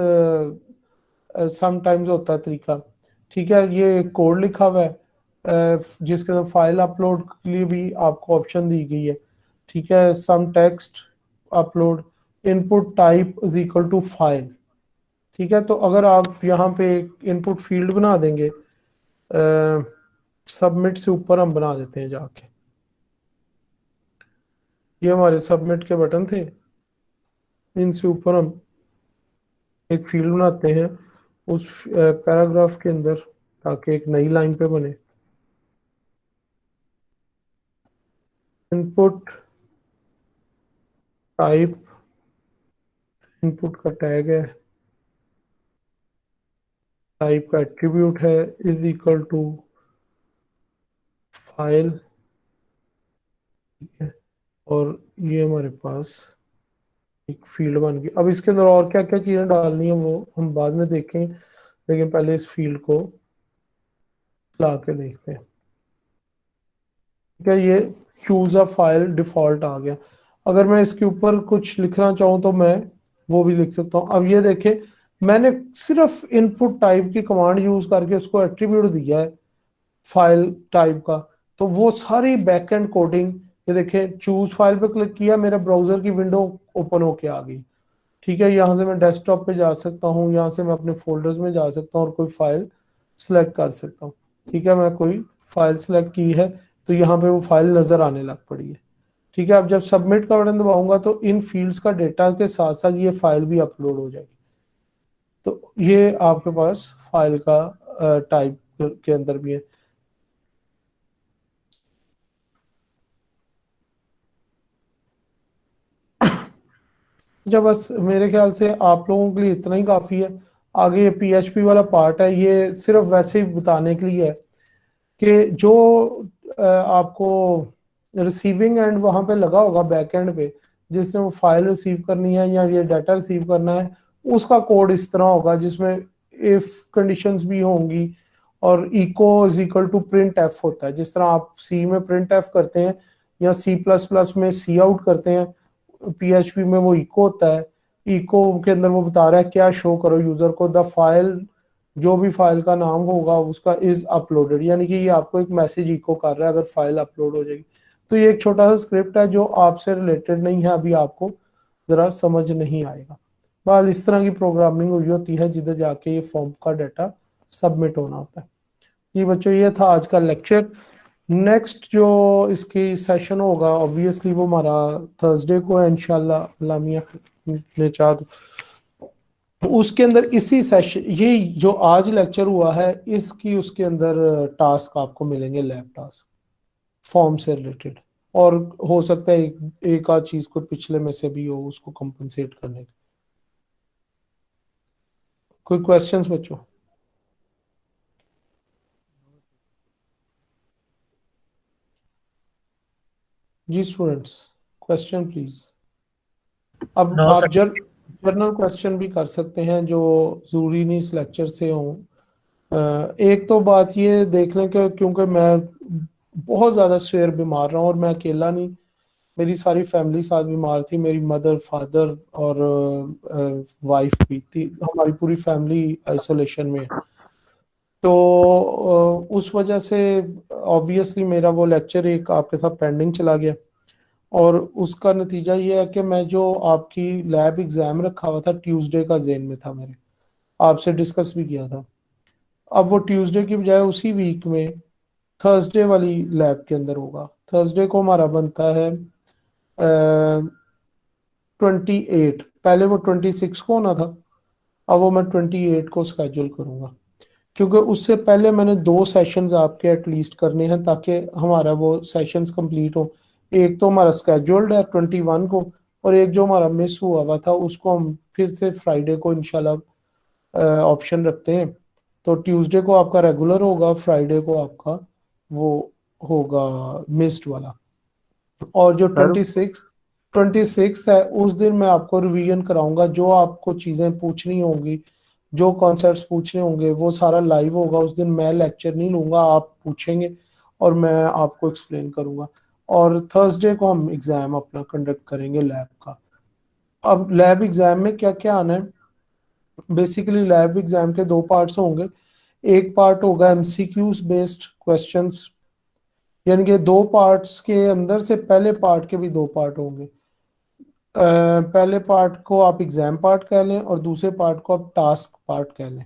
समटाइम्स होता है तरीका। ठीक है, ये कोड लिखा हुआ है जिसके अंदर फाइल अपलोड के लिए भी आपको ऑप्शन दी गई है। ठीक है, some text upload, input type is equal to file. ठीक है, तो अगर आप यहाँ पे इनपुट फील्ड बना देंगे, सबमिट से ऊपर हम बना देते हैं जाके, ये हमारे सबमिट के बटन थे, इनसे ऊपर हम एक फील्ड बनाते हैं उस पैराग्राफ के अंदर ताकि एक नई लाइन पे बने। इनपुट टाइप, इनपुट का टैग है, टाइप का एट्रीब्यूट है, इज इक्वल टू फाइल। ठीक है, और ये हमारे पास एक फील्ड बन गई। अब इसके अंदर और क्या क्या चीजें डालनी है वो हम बाद में देखें, लेकिन पहले इस फील्ड को ला के देखते हैं। ठीक है, ये चूज अ फाइल डिफॉल्ट आ गया। अगर मैं इसके ऊपर कुछ लिखना चाहूँ तो मैं वो भी लिख सकता हूँ। अब ये देखें, मैंने सिर्फ इनपुट टाइप की कमांड यूज करके उसको एट्रीब्यूट दिया है फाइल टाइप का, तो वो सारी बैकएंड कोडिंग, ये देखें चूज फाइल पे क्लिक किया, मेरे ब्राउजर की विंडो ओपन होके आ गई। ठीक है, यहाँ से मैं डेस्कटॉप पे जा सकता हूँ, यहाँ से मैं अपने फोल्डर्स में जा सकता हूँ और कोई फाइल सेलेक्ट कर सकता हूँ। ठीक है, मैं कोई फाइल सेलेक्ट की है तो यहाँ पे वो फाइल नजर आने लग पड़ी है। ठीक है, अब जब सबमिट का बटन दबाऊंगा तो इन फील्ड्स का डेटा के साथ साथ ये फाइल भी अपलोड हो जाएगी। तो ये आपके पास फाइल का टाइप के अंदर भी है। जब बस मेरे ख्याल से आप लोगों के लिए इतना ही काफी है। आगे ये पीएचपी वाला पार्ट है, ये सिर्फ वैसे ही बताने के लिए है कि जो आपको रिसीविंग एंड वहां पे लगा होगा बैक एंड पे, जिसने वो फाइल रिसीव करनी है या ये डाटा रिसीव करना है, उसका कोड इस तरह होगा जिसमें इफ कंडीशंस भी होंगी और echo is equal to printf होता है। जिस तरह आप सी में प्रिंट एफ करते हैं या सी प्लस प्लस में सी आउट करते हैं, पीएचपी में वो इको होता है। इको के अंदर वो बता रहा है क्या शो करो यूजर को, द फाइल, जो भी फाइल का नाम होगा उसका इज अपलोडेड, यानी कि ये आपको एक मैसेज इको कर रहा है अगर फाइल अपलोड हो जाएगी। तो ये एक छोटा सा स्क्रिप्ट है जो आपसे रिलेटेड नहीं है, अभी आपको जरा समझ नहीं आएगा। बस इस तरह की प्रोग्रामिंग हुई होती है जिधर जाके ये फॉर्म का डाटा सबमिट होना होता है। जी बच्चों, ये था आज का लेक्चर। नेक्स्ट जो इसकी सेशन होगा ऑब्वियसली वो हमारा थर्सडे को है इंशाल्लाह, अल्लाह मियां ने चाहा तो उसके अंदर इसी सेशन, ये जो आज लेक्चर हुआ है इसकी उसके अंदर टास्क आपको मिलेंगे, लैब टास्क फॉर्म से रिलेटेड, और हो सकता है एक आध चीज को पिछले में से भी हो उसको कंपनसेट करने के। कोई क्वेश्चंस बच्चों? जी स्टूडेंट्स, क्वेश्चन प्लीज। अब नो आप सर। जर्नल क्वेश्चन भी कर सकते हैं जो जरूरी नहीं इस लेक्चर से हों। एक तो बात ये देख लें कि क्योंकि मैं बहुत ज़्यादा सवेर बीमार रहा हूँ, और मैं अकेला नहीं, मेरी सारी फैमिली साथ बीमार थी, मेरी मदर फादर और वाइफ भी थी, हमारी पूरी फैमिली आइसोलेशन में है। तो उस वजह से ऑब्वियसली मेरा वो लेक्चर एक आपके साथ पेंडिंग चला गया, और उसका नतीजा ये है कि मैं जो आपकी लैब एग्ज़ाम रखा हुआ था ट्यूसडे का ज़हन में था मेरे, आपसे डिस्कस भी किया था। अब वो ट्यूसडे की बजाय उसी वीक में थर्सडे वाली लैब के अंदर होगा। थर्सडे को हमारा बनता है 28। पहले वो 26 को होना था, अब वो मैं 28 को स्केड्यूल करूंगा, क्योंकि उससे पहले मैंने 2 सेशंस आपके एटलीस्ट करने हैं ताकि हमारा वो सेशंस कंप्लीट हो। एक तो हमारा स्केड्यूल्ड है 21 को, और एक जो हमारा मिस हुआ था उसको हम फिर से फ्राइडे को इंशाल्लाह ऑप्शन रखते हैं। तो ट्यूसडे को आपका रेगुलर होगा, फ्राइडे को आपका वो होगा मिस्ड वाला। और जो सर 26 है उस दिन मैं आपको रिवीजन कराऊंगा, जो आपको चीज़ें पूछनी होंगी, जो कॉन्सेप्ट्स पूछने होंगे वो सारा लाइव होगा उस दिन। मैं लेक्चर नहीं लूंगा, आप पूछेंगे और मैं आपको एक्सप्लेन करूंगा। और थर्सडे को हम एग्ज़ाम अपना कंडक्ट करेंगे लैब का। अब लैब एग्ज़ाम में क्या क्या आना है, बेसिकली लैब एग्ज़ाम के 2 पार्ट्स होंगे। एक पार्ट होगा एमसीक्यूज बेस्ड क्वेश्चंस, यानी कि 2 पार्ट्स के अंदर से पहले पार्ट के भी 2 पार्ट होंगे। पहले पार्ट को आप एग्जाम पार्ट कह लें और दूसरे पार्ट को आप टास्क पार्ट कह लें।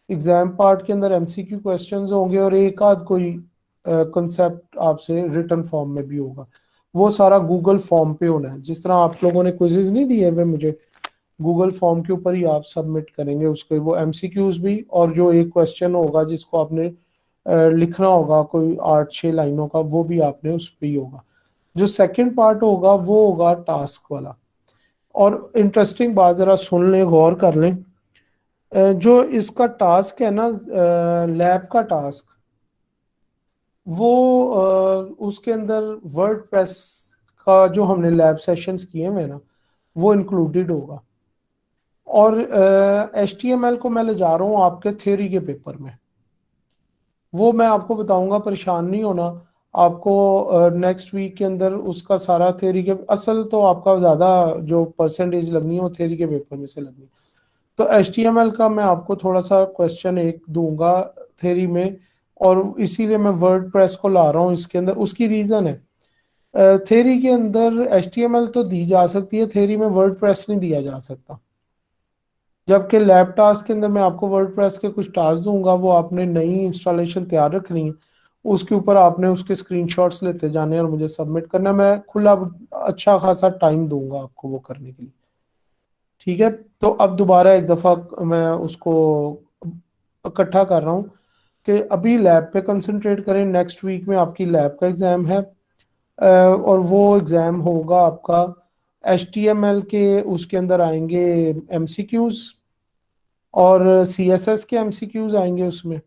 एग्जाम पार्ट के अंदर एमसीक्यू क्वेश्चंस होंगे और एक आध कोई कंसेप्ट आपसे रिटन फॉर्म में भी होगा। वो सारा गूगल फॉर्म पे होना है, जिस तरह आप लोगों ने क्विज़ेस नहीं दिए हुए मुझे, गूगल फॉर्म के ऊपर ही आप सबमिट करेंगे उसके वो एमसीक्यूज भी, और जो एक क्वेश्चन होगा जिसको आपने लिखना होगा कोई 8-6 लाइनों का, वो भी आपने उस पर ही होगा। जो सेकंड पार्ट होगा वो होगा टास्क वाला। और इंटरेस्टिंग बात जरा सुन लें, गौर कर लें। जो इसका टास्क है ना, लैब का टास्क, वो उसके अंदर वर्ड प्रेस का जो हमने लैब सेशंस किए हुए हैं ना, वो इंक्लूडेड होगा। और HTML को मैं ले जा रहा हूँ आपके थ्योरी के पेपर में, वो मैं आपको बताऊंगा, परेशान नहीं होना। आपको नेक्स्ट वीक के अंदर उसका सारा थ्योरी के, असल तो आपका ज़्यादा जो परसेंटेज लगनी है वो थ्योरी के पेपर में से लगनी है। तो HTML का मैं आपको थोड़ा सा क्वेश्चन एक दूंगा थ्योरी में, और इसीलिए मैं वर्ड प्रेस को ला रहा हूँ इसके अंदर। उसकी रीज़न है, थ्योरी के अंदर HTML तो दी जा सकती है, थ्योरी में वर्ड प्रेस नहीं दिया जा सकता। जबकि लैब टास्क के अंदर मैं आपको वर्ड प्रेस के कुछ टास्क दूंगा, वो आपने नई इंस्टॉलेशन तैयार रखनी है, उसके ऊपर आपने उसके स्क्रीनशॉट्स लेते जाने और मुझे सबमिट करना। मैं खुला अच्छा खासा टाइम दूंगा आपको वो करने के लिए, ठीक है। तो अब दोबारा एक दफ़ा मैं उसको इकट्ठा कर रहा हूँ कि अभी लैब पे कंसंट्रेट करें। नेक्स्ट वीक में आपकी लैब का एग्ज़ाम है, और वो एग्ज़ाम होगा आपका HTML के, उसके अंदर आएंगे MCQs और CSS के MCQs आएंगे उसमें।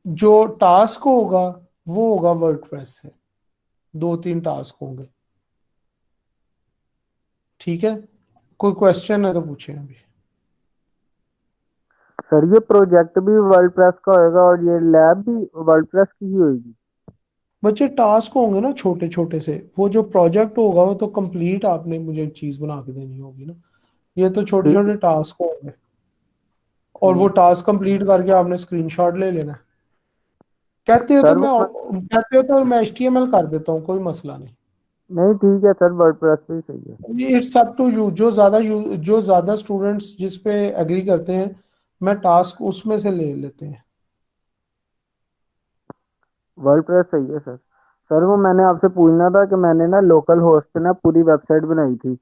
जो टास्क होगा वो होगा वर्डप्रेस से, 2-3 टास्क होंगे, ठीक है। कोई क्वेश्चन है तो पूछें अभी। सर ये प्रोजेक्ट भी वर्ल्ड प्रेस का होएगा और ये लैब भी वर्ल्ड प्रेस की ही होगी? बच्चे टास्क होंगे ना छोटे छोटे से, वो जो प्रोजेक्ट होगा वो तो कंप्लीट आपने मुझे चीज बना के देनी होगी ना, ये तो छोटे ठीक छोटे टास्क होंगे। और वो ठीक टास्क कंप्लीट करके आपने स्क्रीनशॉट ले लेना है। कहते हो तो सर मैं वो कहते हो तो मैं HTML कर देता हूँ, कोई मसला नहीं। नहीं ठीक है सर, वर्ल्ड प्रेस पे ही सही है। इट्स अप टू यू, जो ज्यादा स्टूडेंट्स जिस पे एग्री करते हैं, मैं टास्क उसमें से ले लेते हैं। वर्ल्ड प्रेस सही है सर। सर वो मैंने आपसे पूछना था कि मैंने ना लोकल होस्ट पे ना पूरी वेबसाइट बनाई थी,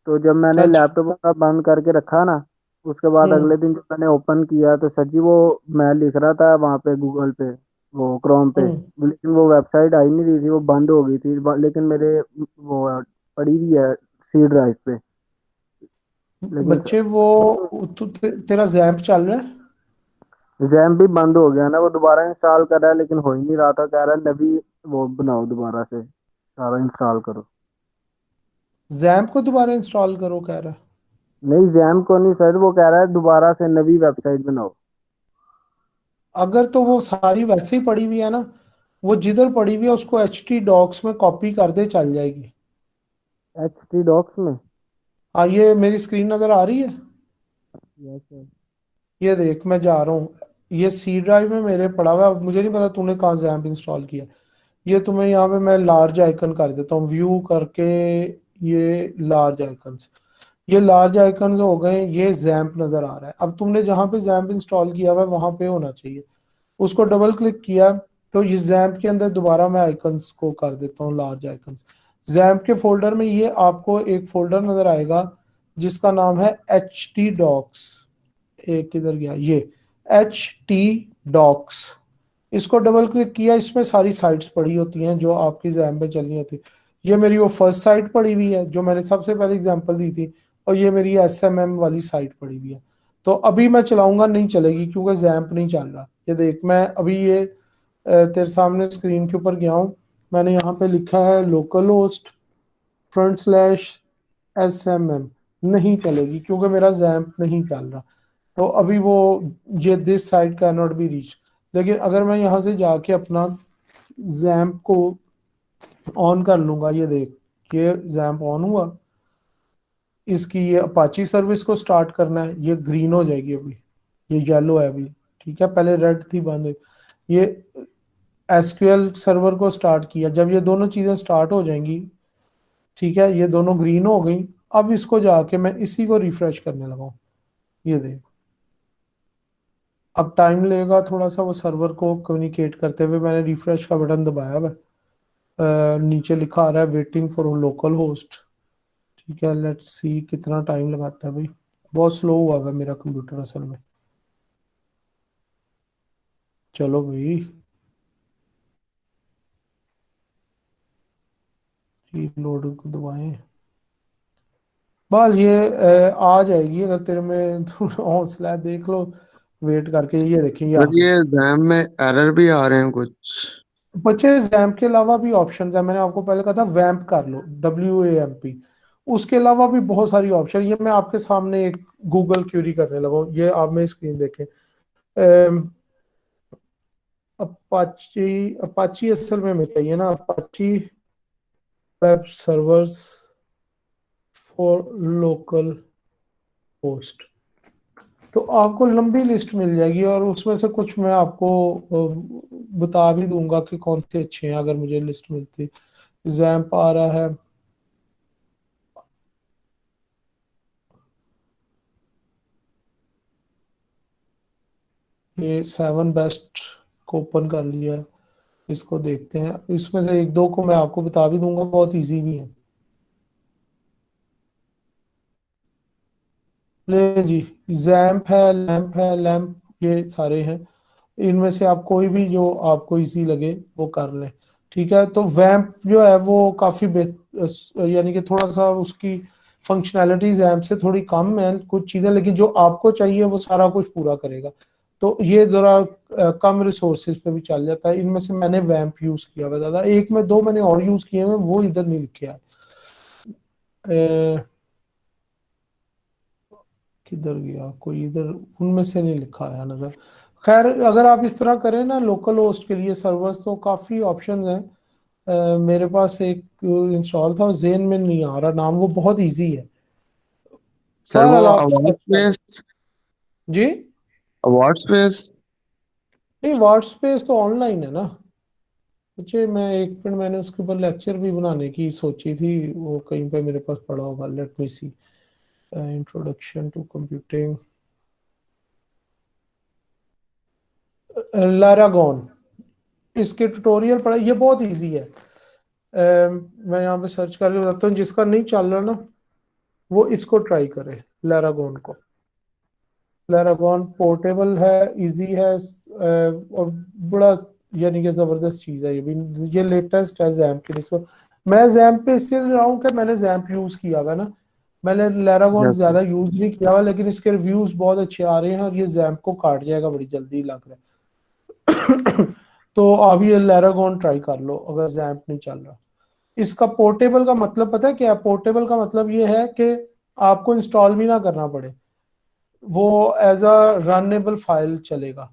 तो जब मैंने अच्छा। लैपटॉप अपना बंद करके रखा ना, उसके बाद हम्म अगले दिन जब मैंने ओपन किया तो सर जी वो मैं लिख रहा था वहाँ पे गूगल पे, वो क्रोम पे, हम्म लेकिन वो वेबसाइट आई नहीं रही थी, वो बंद हो गई थी। लेकिन मेरे वो पड़ी हुई है सी ड्राइव पे। लेकिन बच्चे वो तेरा जैम्प चल रहा है? जैम भी बंद हो गया ना, वो दोबारा इंस्टॉल कर रहा है लेकिन हो ही नहीं रहा था। कह रहा है नवी वो बनाओ, दोबारा से सारा इंस्टॉल करो। जैम्प को दोबारा इंस्टॉल करो कह रहा है? नहीं जैम को नहीं सर, वो कह रहा है दोबारा से नवी वेबसाइट बनाओ। अगर तो वो सारी वैसे ही पड़ी हुई है ना, वो जिधर पड़ी हुई है उसको HT डॉक्स में कॉपी कर दे, चल जाएगी। HT डॉक्स में? हाँ, ये मेरी स्क्रीन नजर आ रही है? Yes sir. ये देख, मैं जा रहा हूँ, ये C ड्राइव में मेरे पड़ा हुआ है। अब मुझे नहीं पता तूने कहाँ जैम्प इंस्टॉल किया। ये तुम्हें यहाँ पे मैं लार्ज आइकन कर देता हूँ, व्यू करके, ये लार्ज आइकन्स, ये लार्ज आइकन्स हो गए, ये जैम्प नजर आ रहा है। अब तुमने जहाँ पे जैम्प इंस्टॉल किया हुआ है वहां पे होना चाहिए। उसको डबल क्लिक किया, तो ये जैम्प के अंदर दोबारा मैं आइकन्स को कर देता हूँ लार्ज आइकन्स। जैम्प के फोल्डर में ये आपको एक फोल्डर नजर आएगा जिसका नाम है htdocs। एक किधर गया ये htdocs। इसको डबल क्लिक किया, इसमें सारी साइट्स पड़ी होती हैं जो आपकी जैम में चलनी होती है। ये मेरी वो फर्स्ट साइट पड़ी हुई है जो मैंने सबसे पहले एग्जांपल दी थी, और ये मेरी SMM वाली साइट पड़ी हुई है। तो अभी मैं चलाऊंगा नहीं चलेगी क्योंकि जैम्प नहीं चल रहा। ये देख, मैं अभी ये तेरे सामने स्क्रीन के ऊपर गया हूँ, मैंने यहाँ पे लिखा है लोकल होस्ट /SMM, नहीं चलेगी क्योंकि मेरा जैम्प नहीं चल रहा। तो अभी वो ये this site can not be reach. लेकिन अगर मैं यहाँ से जाके अपना जैम्प को ऑन कर लूंगा, ये देख ये जैम्प ऑन हुआ, इसकी ये अपाची सर्विस को स्टार्ट करना है, ये ग्रीन हो जाएगी अभी, ये येलो है अभी, ठीक है, पहले रेड थी बंद हुई। ये SQL सर्वर को स्टार्ट किया, जब ये दोनों चीजें स्टार्ट हो जाएंगी, ठीक है, ये दोनों ग्रीन हो गई। अब इसको जाके मैं इसी को रिफ्रेश करने लगा हूँ, ये देख अब टाइम लगेगा थोड़ा सा वो सर्वर को कम्युनिकेट करते हुए। मैंने रिफ्रेश का बटन दबाया हुआ है, नीचे लिखा आ रहा है वेटिंग फॉर लोकल होस्ट। ठीक है, लेट्स सी कितना टाइम लगाता है भाई। बहुत स्लो हुआ है मेरा कंप्यूटर असल में। चलो भाई, लोड को दबाएं, बस ये आ जाएगी अगर तेरे में थोड़ा हौसला है, देख लो वेट करके। ये देखिए ये आ सर गई। ये रैम में एरर भी आ रहे हैं कुछ। बच्चे वैम्प के अलावा भी ऑप्शंस है, मैंने आपको पहले कहा था वैम्प कर लो, WAMP। उसके अलावा भी बहुत सारी ऑप्शन, ये मैं आपके सामने एक गूगल क्यूरी करने लगा हूँ, ये आप मेरी स्क्रीन देखें। अपाची अपाची असल में चाहिए ना, Apache web servers for local host. तो आपको लंबी लिस्ट मिल जाएगी और उसमें से कुछ मैं आपको बता भी दूंगा कि कौन से अच्छे हैं अगर मुझे लिस्ट मिलती। जैम्प आ रहा है, ये 7 बेस्ट को ओपन कर लिया है, इसको देखते हैं। इसमें से एक दो को मैं आपको बता भी दूंगा, बहुत इजी भी है। ले जी, जैम्प है, लैम्प है, लैम्प, ये सारे हैं। इनमें से आप कोई भी जो आपको इजी लगे वो कर लें, ठीक है। तो वैम्प जो है वो काफ़ी यानी कि थोड़ा सा उसकी फंक्शनैलिटी वैम्प से थोड़ी कम है कुछ चीज़ें, लेकिन जो आपको चाहिए वो सारा कुछ पूरा करेगा। तो ये ज़रा कम रिसोर्सेज पे भी चल जाता है। इनमें से मैंने वैम्प यूज़ किया हुआ ज़्यादा, एक में दो मैंने और यूज़ किए हुए, वो इधर नहीं लिखे है। किधर गया कोई, इधर उनमें से नहीं लिखा है नजर। खैर, अगर आप इस तरह करें ना लोकल होस्ट के लिए सर्वर्स, तो काफ़ी ऑप्शंस हैं। मेरे पास एक इंस्टॉल था, जेन में नहीं आ रहा नाम, वो बहुत इजी है। सर वो बहरहाल आप अवार्ड सर्च कर लें। स्पेस, जी अवार्ड स्पेस। नहीं, वर्डस्पेस तो ऑनलाइन है ना बच्चे। मैं एक मिनट, मैंने उसके ऊपर लेक्चर भी बनाने की सोची थी, वो कहीं पे मेरे पास पड़ा होगा, let me see. Introduction to computing, लारागोन, इसके ट्यूटोरियल पढ़ा, ये बहुत इजी है। मैं यहाँ पे सर्च करके बताता हूँ, जिसका नहीं चल रहा ना वो इसको ट्राई करे, लैरागोन को। लैरागोन पोर्टेबल है, इजी है, और बड़ा यानी कि जबरदस्त चीज है। ये भी ये लेटेस्ट है जैम्प के लिए। मैं जैम्प पे इसलिए रहा हूँ कि मैंने जैम्प यूज किया हुआ है ना, मैंने लैरागोन यस सर। ज्यादा यूज नहीं किया हुआ, लेकिन इसके रिव्यूज बहुत अच्छे आ रहे हैं और ये जैम्प को काट जाएगा बड़ी जल्दी लग रहा है। तो आप ये लैरागोन ट्राई कर लो अगर जैम्प नहीं चल रहा। इसका पोर्टेबल का मतलब पता है क्या है? पोर्टेबल का मतलब ये है कि आपको इंस्टॉल भी ना करना पड़े, वो एज अ रनेबल फाइल चलेगा।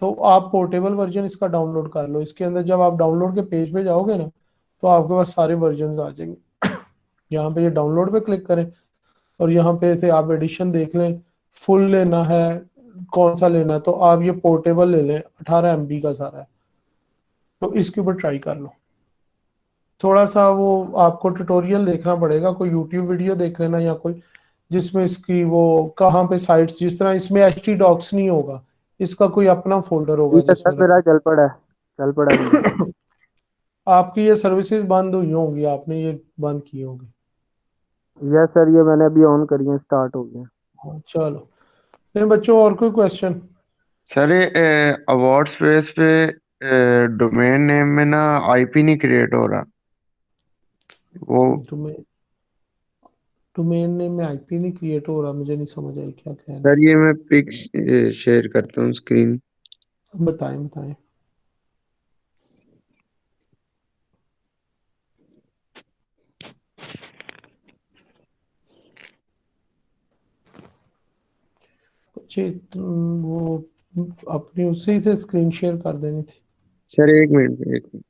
तो आप पोर्टेबल वर्जन इसका डाउनलोड कर लो। इसके अंदर जब आप डाउनलोड के पेज पे जाओगे ना, तो आपके पास सारे वर्जन आ जाएंगे। यहाँ पे ये डाउनलोड पे क्लिक करें और यहाँ पे से आप एडिशन देख लें, फुल लेना है कौन सा लेना है, तो आप ये पोर्टेबल ले लें, 18 MB का सारा है। तो इसके ऊपर ट्राई कर लो। थोड़ा सा वो आपको ट्यूटोरियल देखना पड़ेगा, कोई यूट्यूब वीडियो देख लेना या कोई जिसमें इसकी वो कहाँ पे साइट्स, जिस तरह इसमें HT डॉक्स नहीं होगा, इसका कोई अपना फोल्डर होगा ठीक है सर, जिसमें मेरा रखा। चल पड़ा है। चल पड़ा नहीं। आपकी ये सर्विसेज बंद हुई होंगी, आपने ये बंद की होंगी। यस सर, ये मैंने अभी ऑन करी है, स्टार्ट हो गया। हाँ, चलो। नहीं बच्चों, और कोई क्वेश्चन? सर ये अवार्ड स्पेस पे डोमेन नेम में ना आईपी नहीं क्रिएट हो रहा वो। डोमेन डोमेन नेम में आईपी नहीं क्रिएट हो रहा, मुझे नहीं समझ आई क्या कह रहे सर ये मैं पिक शेयर करता हूँ स्क्रीन। हैं। बताएं बताएं। वो अपनी उसी से स्क्रीन शेयर कर देनी थी। सर एक मिनट एक मिनट।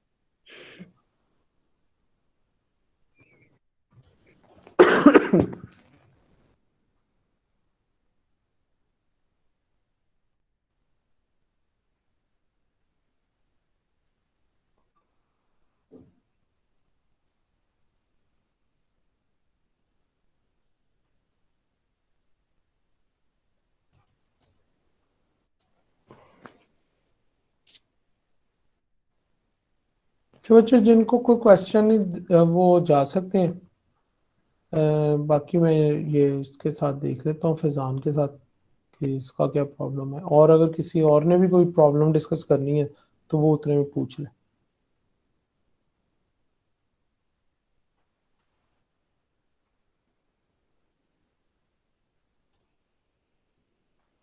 जो बच्चे जिनको कोई क्वेश्चन नहीं, वो जा सकते हैं। बाकी मैं ये इसके साथ देख लेता हूँ, फैजान के साथ, कि इसका क्या प्रॉब्लम है, और अगर किसी और ने भी कोई प्रॉब्लम डिस्कस करनी है तो वो उतने में पूछ ले।